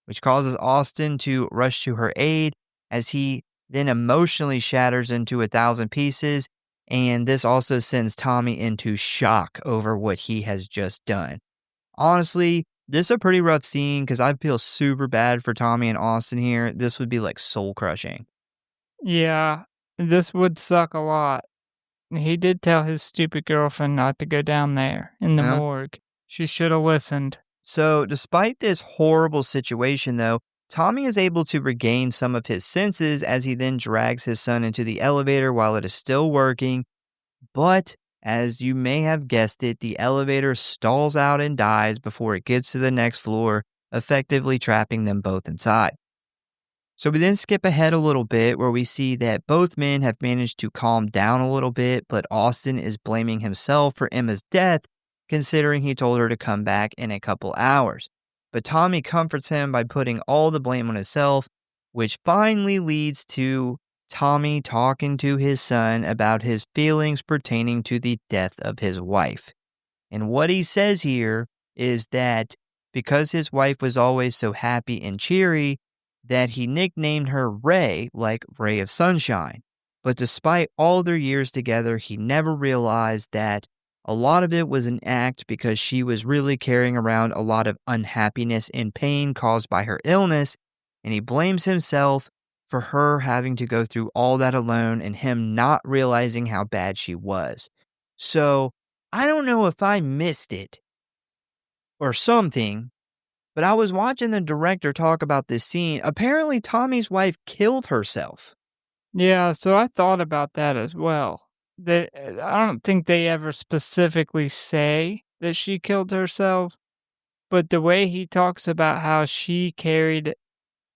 which causes Austin to rush to her aid as he then emotionally shatters into 1,000 pieces, and this also sends Tommy into shock over what he has just done. Honestly, this is a pretty rough scene because I feel super bad for Tommy and Austin here. This would be like soul-crushing. Yeah, this would suck a lot. He did tell his stupid girlfriend not to go down there in the morgue. She should have listened. So, despite this horrible situation, though, Tommy is able to regain some of his senses as he then drags his son into the elevator while it is still working. But, as you may have guessed it, the elevator stalls out and dies before it gets to the next floor, effectively trapping them both inside. So we then skip ahead a little bit where we see that both men have managed to calm down a little bit, but Austin is blaming himself for Emma's death, considering he told her to come back in a couple hours. but Tommy comforts him by putting all the blame on himself, which finally leads to Tommy talking to his son about his feelings pertaining to the death of his wife. And what he says here is that because his wife was always so happy and cheery, that he nicknamed her Ray, like Ray of Sunshine. But despite all their years together, he never realized that a lot of it was an act because she was really carrying around a lot of unhappiness and pain caused by her illness, and he blames himself for her having to go through all that alone and him not realizing how bad she was. So, I don't know if I missed it or something, but I was watching the director talk about this scene. Apparently, Tommy's wife killed herself. Yeah, so I thought about that as well. I don't think they ever specifically say that she killed herself, but the way he talks about how she carried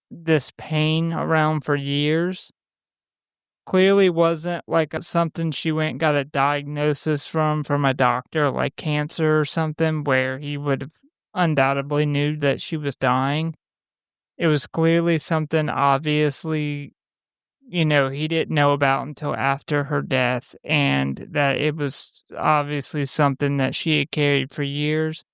this pain around for years clearly wasn't like something she went and got a diagnosis from a doctor, like cancer or something, where he would have undoubtedly knew that she was dying. It was clearly something obviously, he didn't know about until after her death, and that it was obviously something that she had carried for years.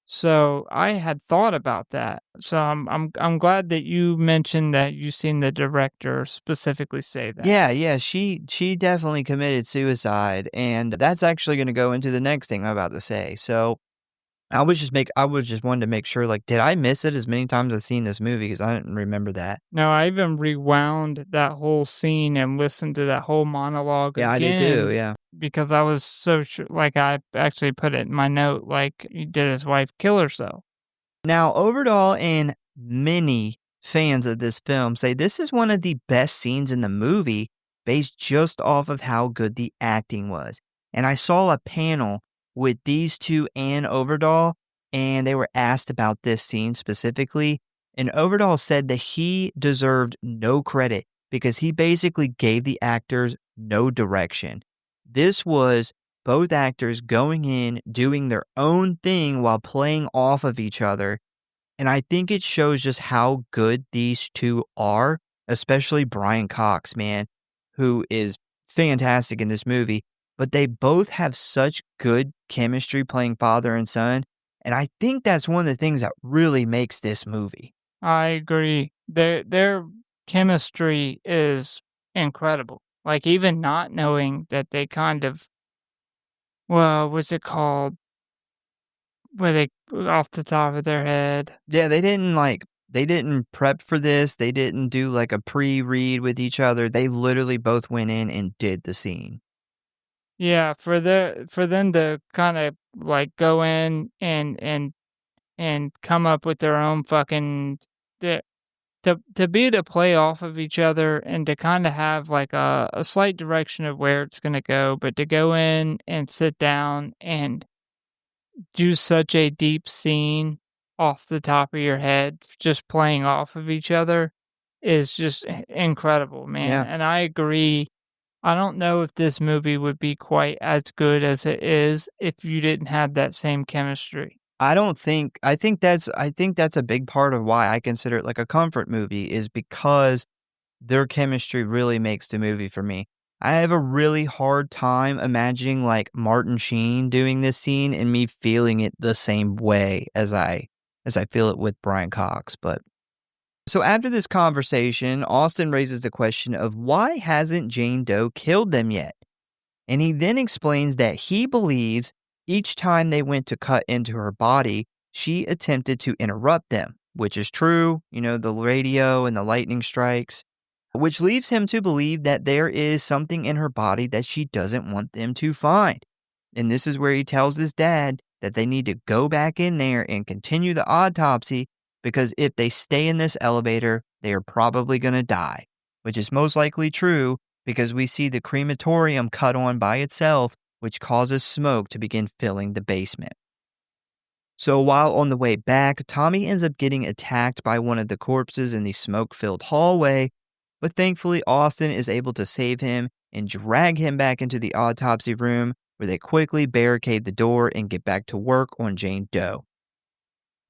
So I had thought about that. So I'm glad that you mentioned that you seen the director specifically say that. Yeah, she definitely committed suicide, and that's actually going to go into the next thing I'm about to say. So I was just wanting to make sure, like, did I miss it as many times as I've seen this movie? Because I didn't remember that. No, I even rewound that whole scene and listened to that whole monologue Yeah, I did too. again Yeah. because I was so sure, like I actually put it in my note, like, did his wife kill herself? Now, Overdal and many fans of this film say this is one of the best scenes in the movie based just off of how good the acting was. And I saw a panel with these two and Overdal, and they were asked about this scene specifically. And Overdal said that he deserved no credit because he basically gave the actors no direction. This was both actors going in, doing their own thing while playing off of each other. And I think it shows just how good these two are, especially Brian Cox, man, who is fantastic in this movie. But they both have such good chemistry playing father and son. And I think that's one of the things that really makes this movie. I agree. Their chemistry is incredible. Like even not knowing that they kind of, well, what's it called? Where they off the top of their head. Yeah, they didn't prep for this. They didn't do like a pre-read with each other. They literally both went in and did the scene. Yeah, for them to kind of like go in and come up with their own fucking to to be to play off of each other and to kind of have like a slight direction of where it's gonna go, but to go in and sit down and do such a deep scene off the top of your head, just playing off of each other is just incredible, man. Yeah. And I agree. I don't know if this movie would be quite as good as it is if you didn't have that same chemistry. I think that's a big part of why I consider it like a comfort movie is because their chemistry really makes the movie for me. I have a really hard time imagining like Martin Sheen doing this scene and me feeling it the same way as I feel it with Brian Cox. But so after this conversation, Austin raises the question of why hasn't Jane Doe killed them yet? And he then explains that he believes each time they went to cut into her body, she attempted to interrupt them, which is true, the radio and the lightning strikes, which leaves him to believe that there is something in her body that she doesn't want them to find. And this is where he tells his dad that they need to go back in there and continue the autopsy because if they stay in this elevator, they are probably going to die, which is most likely true because we see the crematorium cut on by itself, which causes smoke to begin filling the basement. So while on the way back, Tommy ends up getting attacked by one of the corpses in the smoke-filled hallway, but thankfully Austin is able to save him and drag him back into the autopsy room where they quickly barricade the door and get back to work on Jane Doe.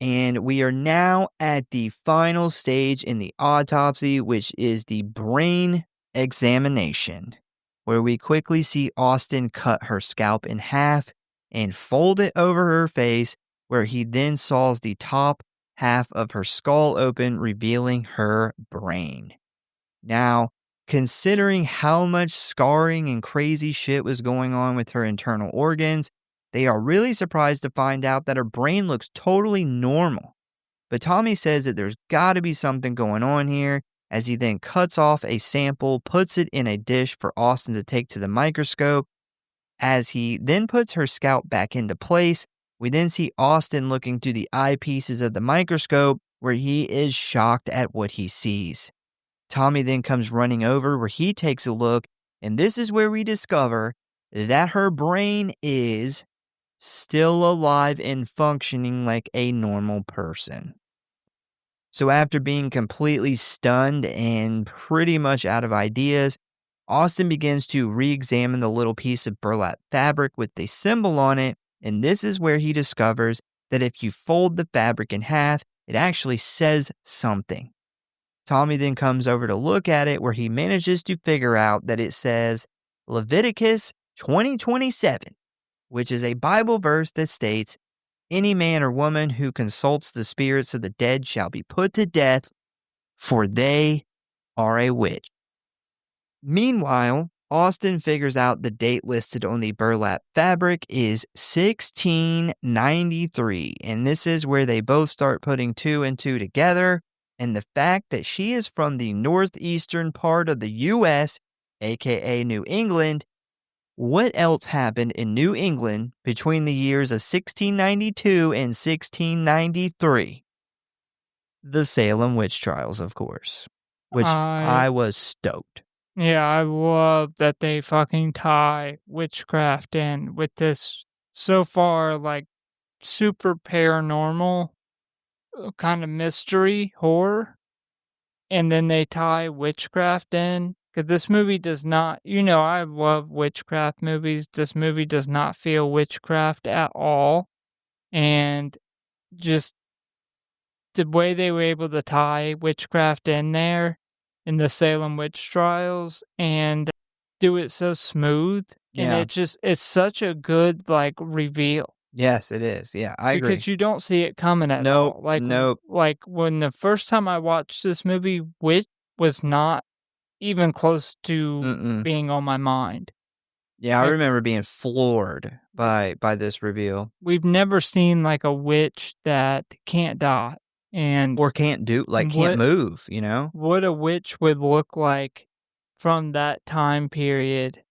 And we are now at the final stage in the autopsy, which is the brain examination, where we quickly see Austin cut her scalp in half and fold it over her face, where he then saws the top half of her skull open, revealing her brain. Now, considering how much scarring and crazy shit was going on with her internal organs, they are really surprised to find out that her brain looks totally normal. But Tommy says that there's got to be something going on here, as he then cuts off a sample, puts it in a dish for Austin to take to the microscope. As he then puts her scalp back into place, we then see Austin looking through the eyepieces of the microscope, where he is shocked at what he sees. Tommy then comes running over, where he takes a look, and this is where we discover that her brain is still alive and functioning like a normal person. So after being completely stunned and pretty much out of ideas, Austin begins to re-examine the little piece of burlap fabric with a symbol on it, and this is where he discovers that if you fold the fabric in half, it actually says something. Tommy then comes over to look at it, where he manages to figure out that it says Leviticus 20:27, which is a Bible verse that states, "Any man or woman who consults the spirits of the dead shall be put to death, for they are a witch." Meanwhile, Austin figures out the date listed on the burlap fabric is 1693, and this is where they both start putting two and two together. And the fact that she is from the northeastern part of the U.S., aka New England, what else happened in New England between the years of 1692 and 1693? The Salem witch trials, of course, which I was stoked. Yeah, I love that they fucking tie witchcraft in with this so far, like, super paranormal kind of mystery horror, and then they tie witchcraft in. Because this movie does not, I love witchcraft movies. This movie does not feel witchcraft at all. And just the way they were able to tie witchcraft in there in the Salem witch trials and do it so smooth. Yeah. And it's such a good, like, reveal. Yes, it is. Yeah, I agree. Because you don't see it coming at Nope, all. Like, nope. Like, when the first time I watched this movie, witch was not even close to being on my mind. Yeah, I remember being floored by this reveal. We've never seen, like, a witch that can't die. Or can't move, you know? What a witch would look like from that time period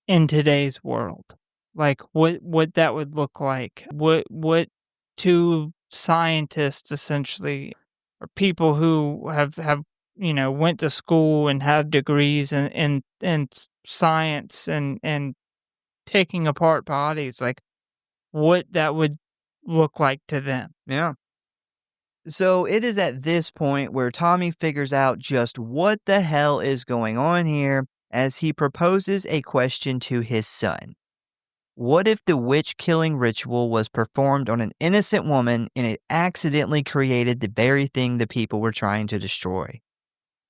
in today's world. Like, what that would look like. What two scientists, essentially, or people who have went to school and have degrees in science and taking apart bodies, like, what that would look like to them. Yeah. So it is at this point where Tommy figures out just what the hell is going on here, as he proposes a question to his son. What if the witch-killing ritual was performed on an innocent woman and it accidentally created the very thing the people were trying to destroy?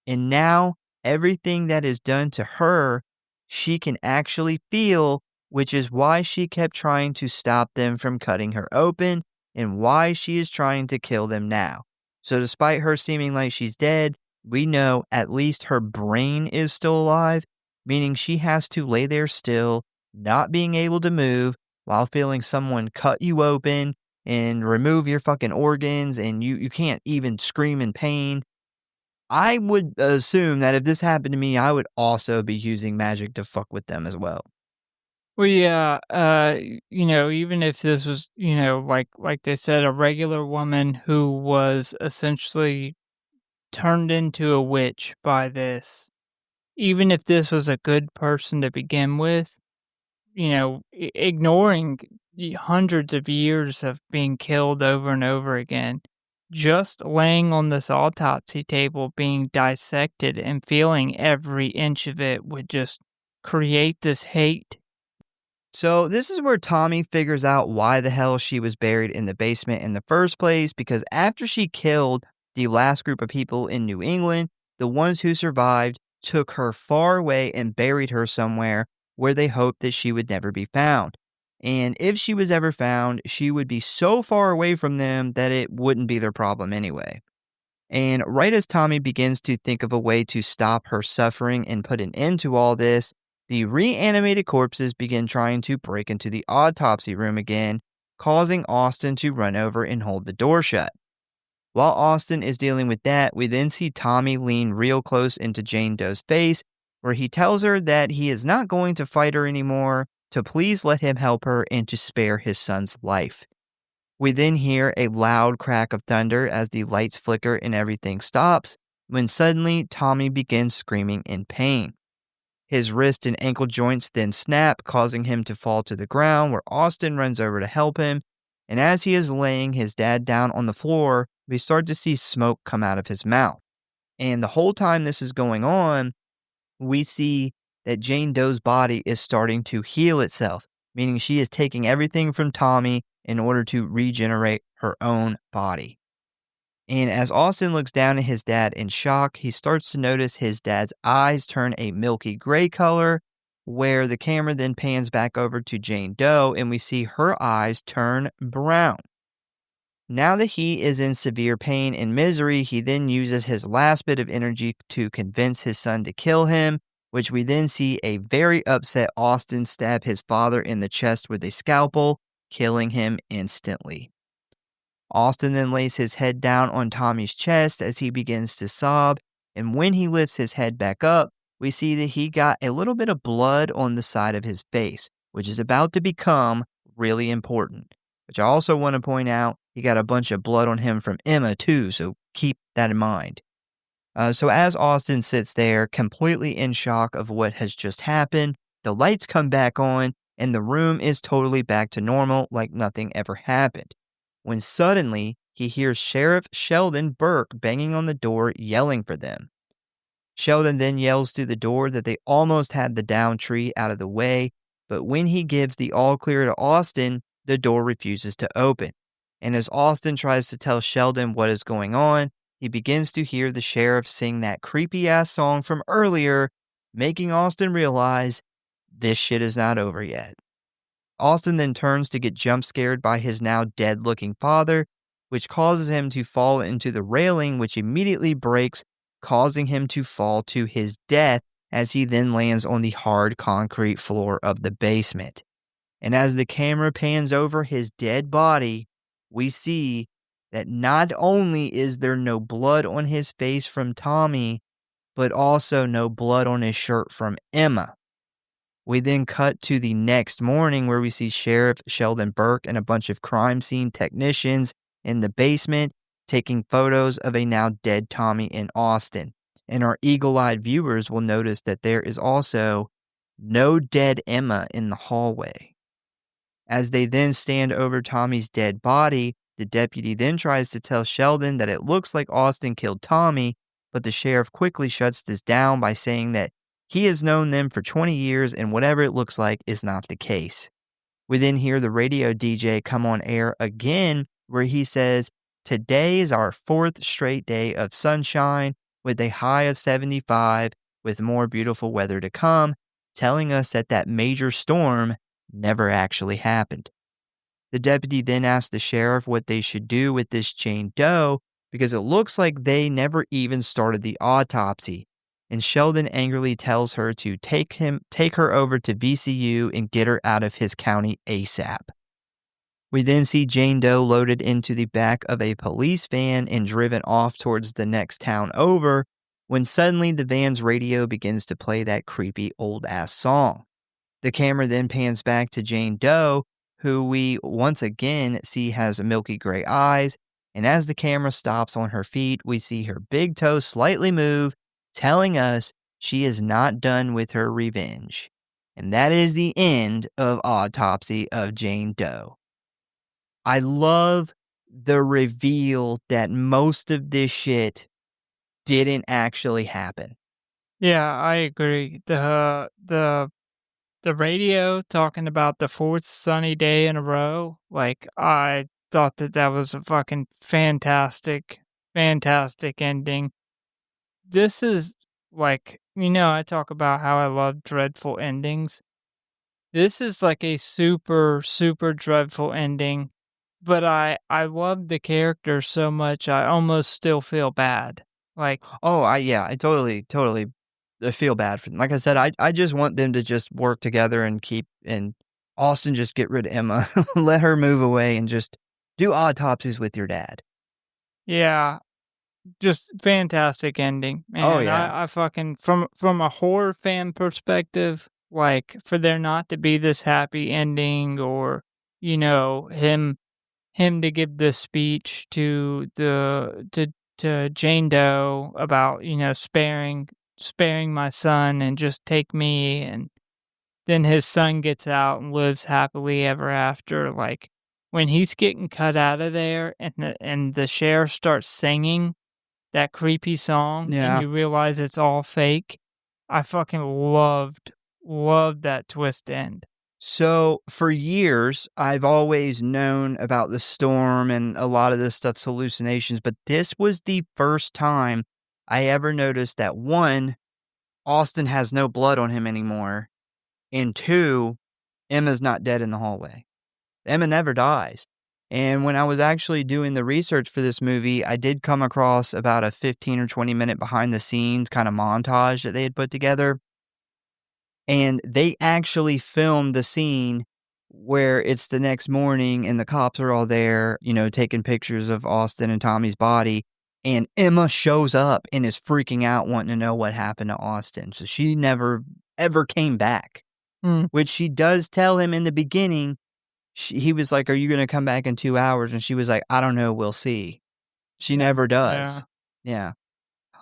And now, everything that is done to her, she can actually feel, which is why she kept trying to stop them from cutting her open and why she is trying to kill them now. So despite her seeming like she's dead, we know at least her brain is still alive, meaning she has to lay there still, not being able to move, while feeling someone cut you open and remove your fucking organs, and you can't even scream in pain. I would assume that if this happened to me, I would also be using magic to fuck with them as well. Well, yeah, even if this was, like they said, a regular woman who was essentially turned into a witch by this, even if this was a good person to begin with, ignoring hundreds of years of being killed over and over again, just laying on this autopsy table being dissected and feeling every inch of it would just create this hate So this is where Tommy figures out why the hell she was buried in the basement in the first place, because after she killed the last group of people in New England, the ones who survived took her far away and buried her somewhere where they hoped that she would never be found. And if she was ever found, she would be so far away from them that it wouldn't be their problem anyway. And right as Tommy begins to think of a way to stop her suffering and put an end to all this, the reanimated corpses begin trying to break into the autopsy room again, causing Austin to run over and hold the door shut. While Austin is dealing with that, we then see Tommy lean real close into Jane Doe's face, where he tells her that he is not going to fight her anymore, to please let him help her and to spare his son's life. We then hear a loud crack of thunder as the lights flicker and everything stops, when suddenly Tommy begins screaming in pain. His wrist and ankle joints then snap, causing him to fall to the ground, where Austin runs over to help him, and as he is laying his dad down on the floor, we start to see smoke come out of his mouth. And the whole time this is going on, we see that Jane Doe's body is starting to heal itself, meaning she is taking everything from Tommy in order to regenerate her own body. And as Austin looks down at his dad in shock, he starts to notice his dad's eyes turn a milky gray color, where the camera then pans back over to Jane Doe and we see her eyes turn brown. Now that he is in severe pain and misery, he then uses his last bit of energy to convince his son to kill him, which we then see a very upset Austin stab his father in the chest with a scalpel, killing him instantly. Austin then lays his head down on Tommy's chest as he begins to sob, and when he lifts his head back up, we see that he got a little bit of blood on the side of his face, which is about to become really important. Which I also want to point out, he got a bunch of blood on him from Emma too, so keep that in mind. So as Austin sits there, completely in shock of what has just happened, the lights come back on, and the room is totally back to normal, like nothing ever happened. When suddenly, he hears Sheriff Sheldon Burke banging on the door, yelling for them. Sheldon then yells through the door that they almost had the down tree out of the way, but when he gives the all clear to Austin, the door refuses to open. And as Austin tries to tell Sheldon what is going on, he begins to hear the sheriff sing that creepy-ass song from earlier, making Austin realize this shit is not over yet. Austin then turns to get jump scared by his now dead-looking father, which causes him to fall into the railing, which immediately breaks, causing him to fall to his death as he then lands on the hard concrete floor of the basement. And as the camera pans over his dead body, we see that not only is there no blood on his face from Tommy, but also no blood on his shirt from Emma. We then cut to the next morning where we see Sheriff Sheldon Burke and a bunch of crime scene technicians in the basement taking photos of a now dead Tommy in Austin. And our eagle-eyed viewers will notice that there is also no dead Emma in the hallway. As they then stand over Tommy's dead body, the deputy then tries to tell Sheldon that it looks like Austin killed Tommy, but the sheriff quickly shuts this down by saying that he has known them for 20 years and whatever it looks like is not the case. We then hear the radio DJ come on air again where he says, "Today is our 4th straight day of sunshine with a high of 75 with more beautiful weather to come," telling us that that major storm never actually happened. The deputy then asks the sheriff what they should do with this Jane Doe because it looks like they never even started the autopsy. And Sheldon angrily tells her to take her over to VCU and get her out of his county ASAP. We then see Jane Doe loaded into the back of a police van and driven off towards the next town over, when suddenly the van's radio begins to play that creepy old-ass song. The camera then pans back to Jane Doe, who we once again see has milky gray eyes, and as the camera stops on her feet, we see her big toe slightly move, telling us she is not done with her revenge. And that is the end of Autopsy of Jane Doe. I love the reveal that most of this shit didn't actually happen. Yeah, I agree. The the radio talking about the fourth sunny day in a row, like, I thought that was a fucking fantastic, fantastic ending. This is, like, I talk about how I love dreadful endings. This is like a super, super dreadful ending, but I love the character so much, I almost still feel bad. Like, Oh, I totally feel bad for them. Like I said, I just want them to just work together and Austin just get rid of Emma, let her move away and just do autopsies with your dad. yeah, just fantastic ending, Oh, man. yeah. I fucking from a horror fan perspective, like, for there not to be this happy ending or, him to give this speech to Jane Doe about, sparing my son and just take me, and then his son gets out and lives happily ever after. Like, when he's getting cut out of there and the sheriff starts singing that creepy song and Yeah. you realize it's all fake, I fucking loved that twist end. So, for years, I've always known about the storm and a lot of this stuff's hallucinations, but this was the first time I ever noticed that, one, Austin has no blood on him anymore, and two, Emma's not dead in the hallway. Emma never dies. And when I was actually doing the research for this movie, I did come across about a 15 or 20-minute behind the scenes kind of montage that they had put together. And they actually filmed the scene where it's the next morning and the cops are all there, taking pictures of Austin and Tommy's body. And Emma shows up and is freaking out, wanting to know what happened to Austin. So she never, ever came back, which she does tell him in the beginning. He was like, "Are you going to come back in 2 hours?" And she was like, "I don't know. We'll see." She never does. Yeah.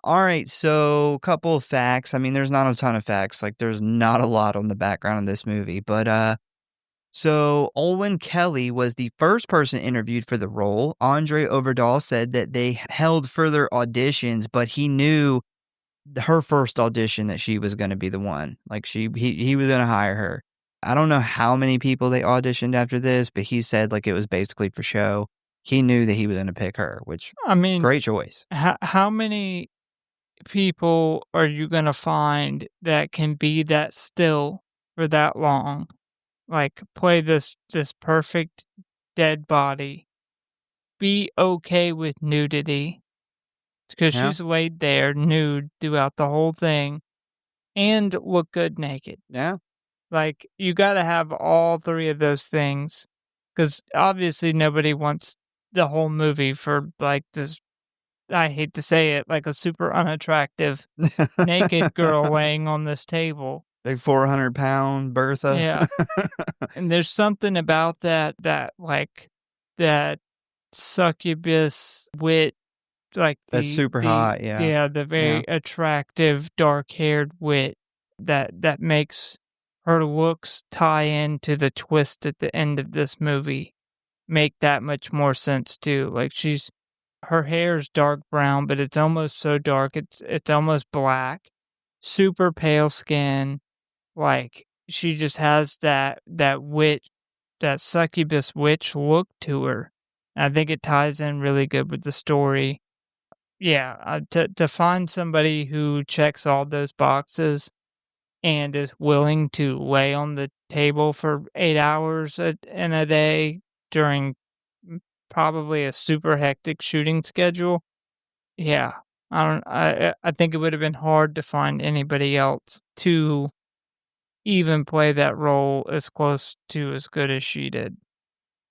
All right, so a couple of facts. I mean, there's not a ton of facts. Like, there's not a lot on the background of this movie. But, so Olwen Kelly was the first person interviewed for the role. Andre Overdal said that they held further auditions, but he knew her first audition that she was going to be the one. Like, he was going to hire her. I don't know how many people they auditioned after this, but he said, like, it was basically for show. He knew that he was going to pick her, which, I mean, great choice. how many people are you gonna find that can be that still for that long? Like, play this perfect dead body, be okay with nudity, because Yeah. she's laid there nude throughout the whole thing, and look good naked. Yeah. Like, you gotta have all three of those things, because obviously nobody wants the whole movie for, like, this, I hate to say it, like a super unattractive naked girl laying on this table. Big 400-pound Bertha. Yeah. And there's something about like, that succubus wit, like That's super hot, yeah. Yeah, the very attractive dark-haired wit that makes her looks tie into the twist at the end of this movie make that much more sense too. Like, her hair's dark brown, but it's almost so dark it's almost black. Super pale skin. Like, she just has that witch, that succubus witch look to her. I think it ties in really good with the story. Yeah, to find somebody who checks all those boxes and is willing to lay on the table for 8 hours in a day during probably a super hectic shooting schedule. Yeah, I think it would have been hard to find anybody else to even play that role as close to as good as she did.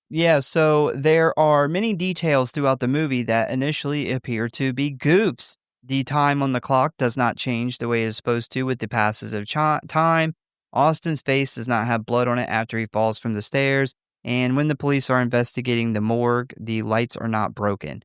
Yeah, so there are many details throughout the movie that initially appear to be goofs. The time on the clock does not change the way it's supposed to with the passage of time. Austin's face does not have blood on it after he falls from the stairs. And when the police are investigating the morgue, the lights are not broken.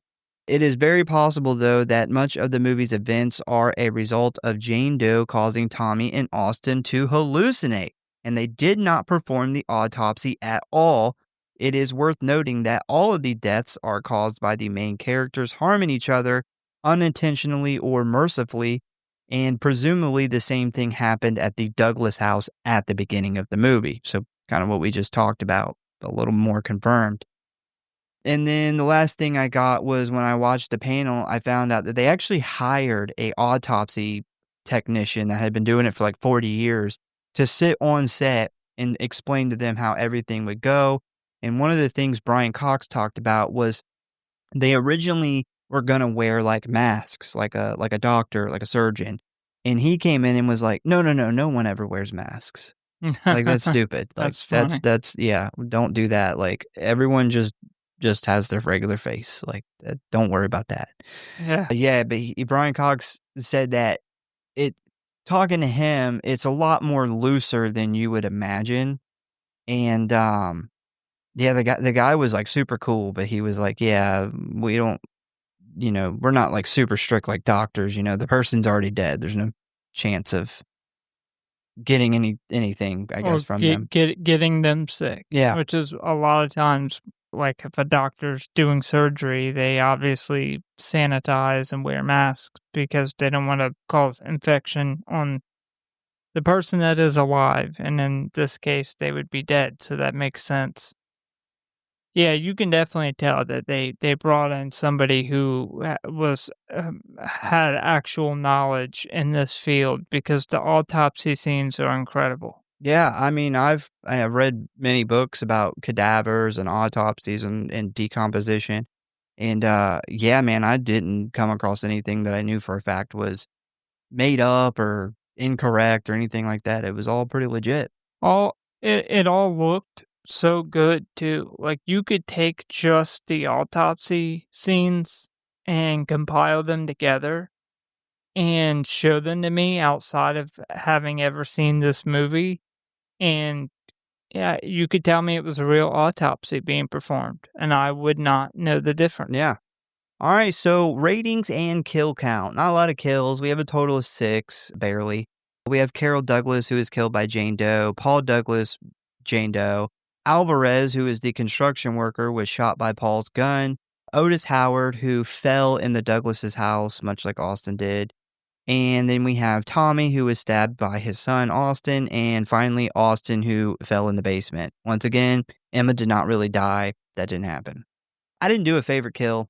It is very possible, though, that much of the movie's events are a result of Jane Doe causing Tommy and Austin to hallucinate, and they did not perform the autopsy at all. It is worth noting that all of the deaths are caused by the main characters harming each other unintentionally or mercifully, And presumably the same thing happened at the Douglas house at the beginning of the movie. So kind of what we just talked about, a little more confirmed. And then the last thing I got was when I watched the panel, I found out that they actually hired a autopsy technician that had been doing it for like 40 years to sit on set and explain to them how everything would go. And one of the things Brian Cox talked about was they originally were gonna wear like masks, like a doctor, like a surgeon. And he came in and was like, no, no, no, no one ever wears masks. Like, that's stupid. Like, That's funny. that's yeah, don't do that. Like, everyone just has their regular face. Like, don't worry about that. Yeah. Yeah, but Brian Cox said that it talking to him, it's a lot more looser than you would imagine. And yeah, the guy was like super cool, but he was like, yeah, we don't, we're not like super strict like doctors. The person's already dead. There's no chance of getting anything, I guess, Or from them. getting them sick. Yeah. Which is a lot of times, like if a doctor's doing surgery, they obviously sanitize and wear masks because they don't want to cause infection on the person that is alive. And in this case, they would be dead. So that makes sense. Yeah, you can definitely tell that they brought in somebody who had actual knowledge in this field because the autopsy scenes are incredible. Yeah, I mean, I have read many books about cadavers and autopsies and decomposition. And yeah, man, I didn't come across anything that I knew for a fact was made up or incorrect or anything like that. It was all pretty legit. It all looked so good too. Like you could take just the autopsy scenes and compile them together and show them to me outside of having ever seen this movie. And yeah, you could tell me it was a real autopsy being performed, and I would not know the difference. Yeah. All right, so ratings and kill count. Not a lot of kills. We have a total of 6, barely. We have Carol Douglas, who is killed by Jane Doe. Paul Douglas, Jane Doe. Alvarez, who is the construction worker, was shot by Paul's gun. Otis Howard, who fell in the Douglas's house, much like Austin did. And then we have Tommy, who was stabbed by his son, Austin. And finally, Austin, who fell in the basement. Once again, Emma did not really die. That didn't happen. I didn't do a favorite kill.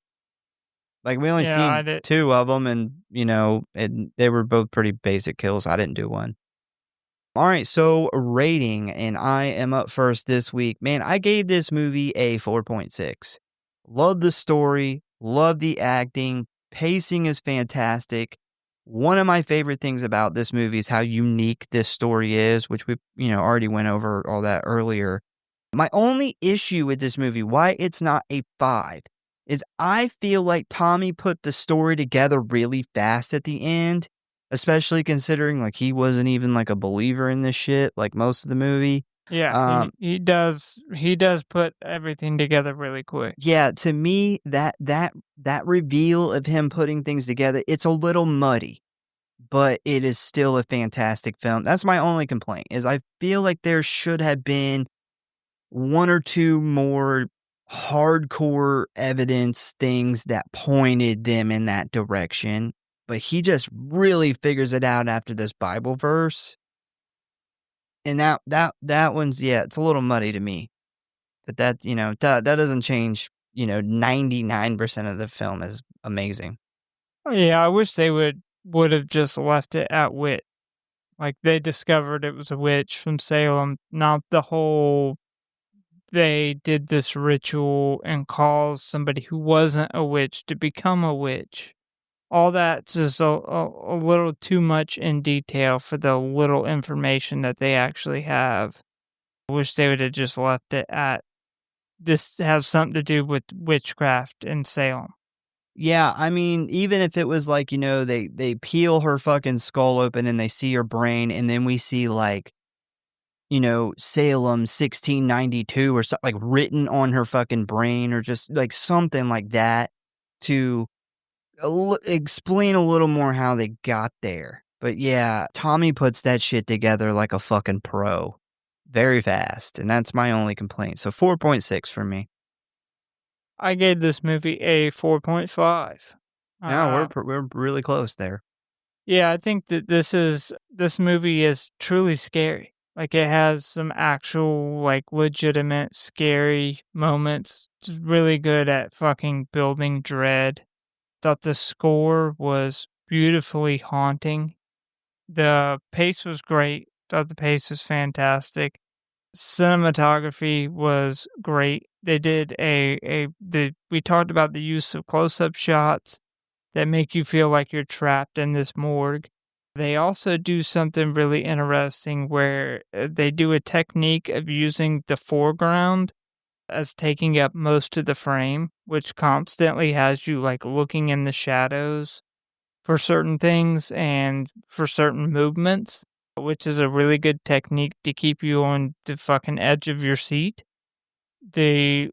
Like, we only seen 2 of them, and they were both pretty basic kills. I didn't do one. All right, so rating, and I am up first this week. Man, I gave this movie a 4.6. Love the story, love the acting, pacing is fantastic. One of my favorite things about this movie is how unique this story is, which we, already went over all that earlier. My only issue with this movie, why it's not a 5, is I feel like Tommy put the story together really fast at the end, especially considering like he wasn't even like a believer in this shit like most of the movie. Yeah, he does put everything together really quick. Yeah, to me that reveal of him putting things together, it's a little muddy, but it is still a fantastic film. That's my only complaint, is I feel like there should have been 1 or 2 more hardcore evidence things that pointed them in that direction, but he just really figures it out after this Bible verse. And that one's, yeah, it's a little muddy to me. But that doesn't change, 99% of the film is amazing. Oh, yeah, I wish they would have just left it at wit. Like they discovered it was a witch from Salem, not the whole they did this ritual and caused somebody who wasn't a witch to become a witch. All that's just a little too much in detail for the little information that they actually have. I wish they would have just left it at, this has something to do with witchcraft in Salem. Yeah, I mean, even if it was like, they peel her fucking skull open and they see her brain, and then we see like, Salem 1692 or something like written on her fucking brain, or just like something like that to explain a little more how they got there. But yeah, Tommy puts that shit together like a fucking pro. Very fast. And that's my only complaint. So 4.6 for me. I gave this movie a 4.5. Yeah, we're really close there. Yeah, I think that this movie is truly scary. Like, it has some actual, like, legitimate scary moments. It's really good at fucking building dread. Thought the score was beautifully haunting. The pace was great. Thought the pace was fantastic. Cinematography was great. They did we talked about the use of close-up shots that make you feel like you're trapped in this morgue. They also do something really interesting where they do a technique of using the foreground as taking up most of the frame, which constantly has you like looking in the shadows for certain things and for certain movements, which is a really good technique to keep you on the fucking edge of your seat. The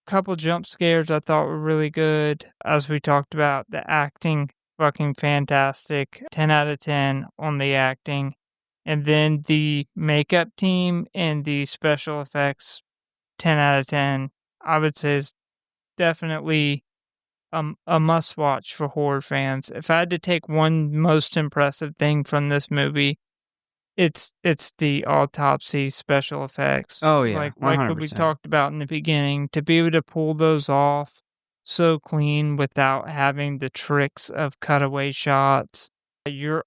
couple jump scares I thought were really good. As we talked about, the acting, fucking fantastic. 10 out of 10 on the acting. And then the makeup team and the special effects, 10 out of 10. I would say is definitely a must watch for horror fans. If I had to take one most impressive thing from this movie, it's the autopsy special effects. Oh, yeah, Like what we 100%. talked about in the beginning, to be able to pull those off so clean without having the tricks of cutaway shots. You're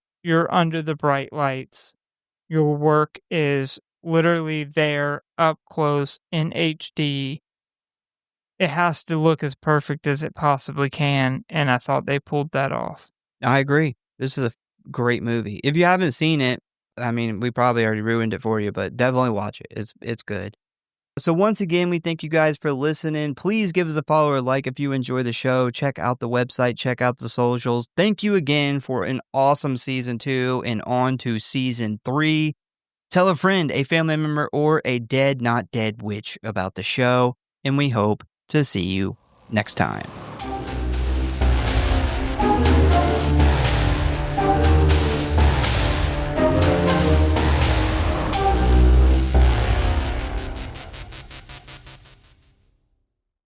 under the bright lights. Your work is literally there up close in HD. It has to look as perfect as it possibly can, and I thought they pulled that off. I agree. This is a great movie. If you haven't seen it, I mean, we probably already ruined it for you, but definitely watch it. It's good. So once again, we thank you guys for listening. Please give us a follow or like if you enjoy the show. Check out the website, check out the socials. Thank you again for an awesome season 2 and on to season 3. Tell a friend, a family member, or a dead, not dead witch about the show, and we hope to see you next time.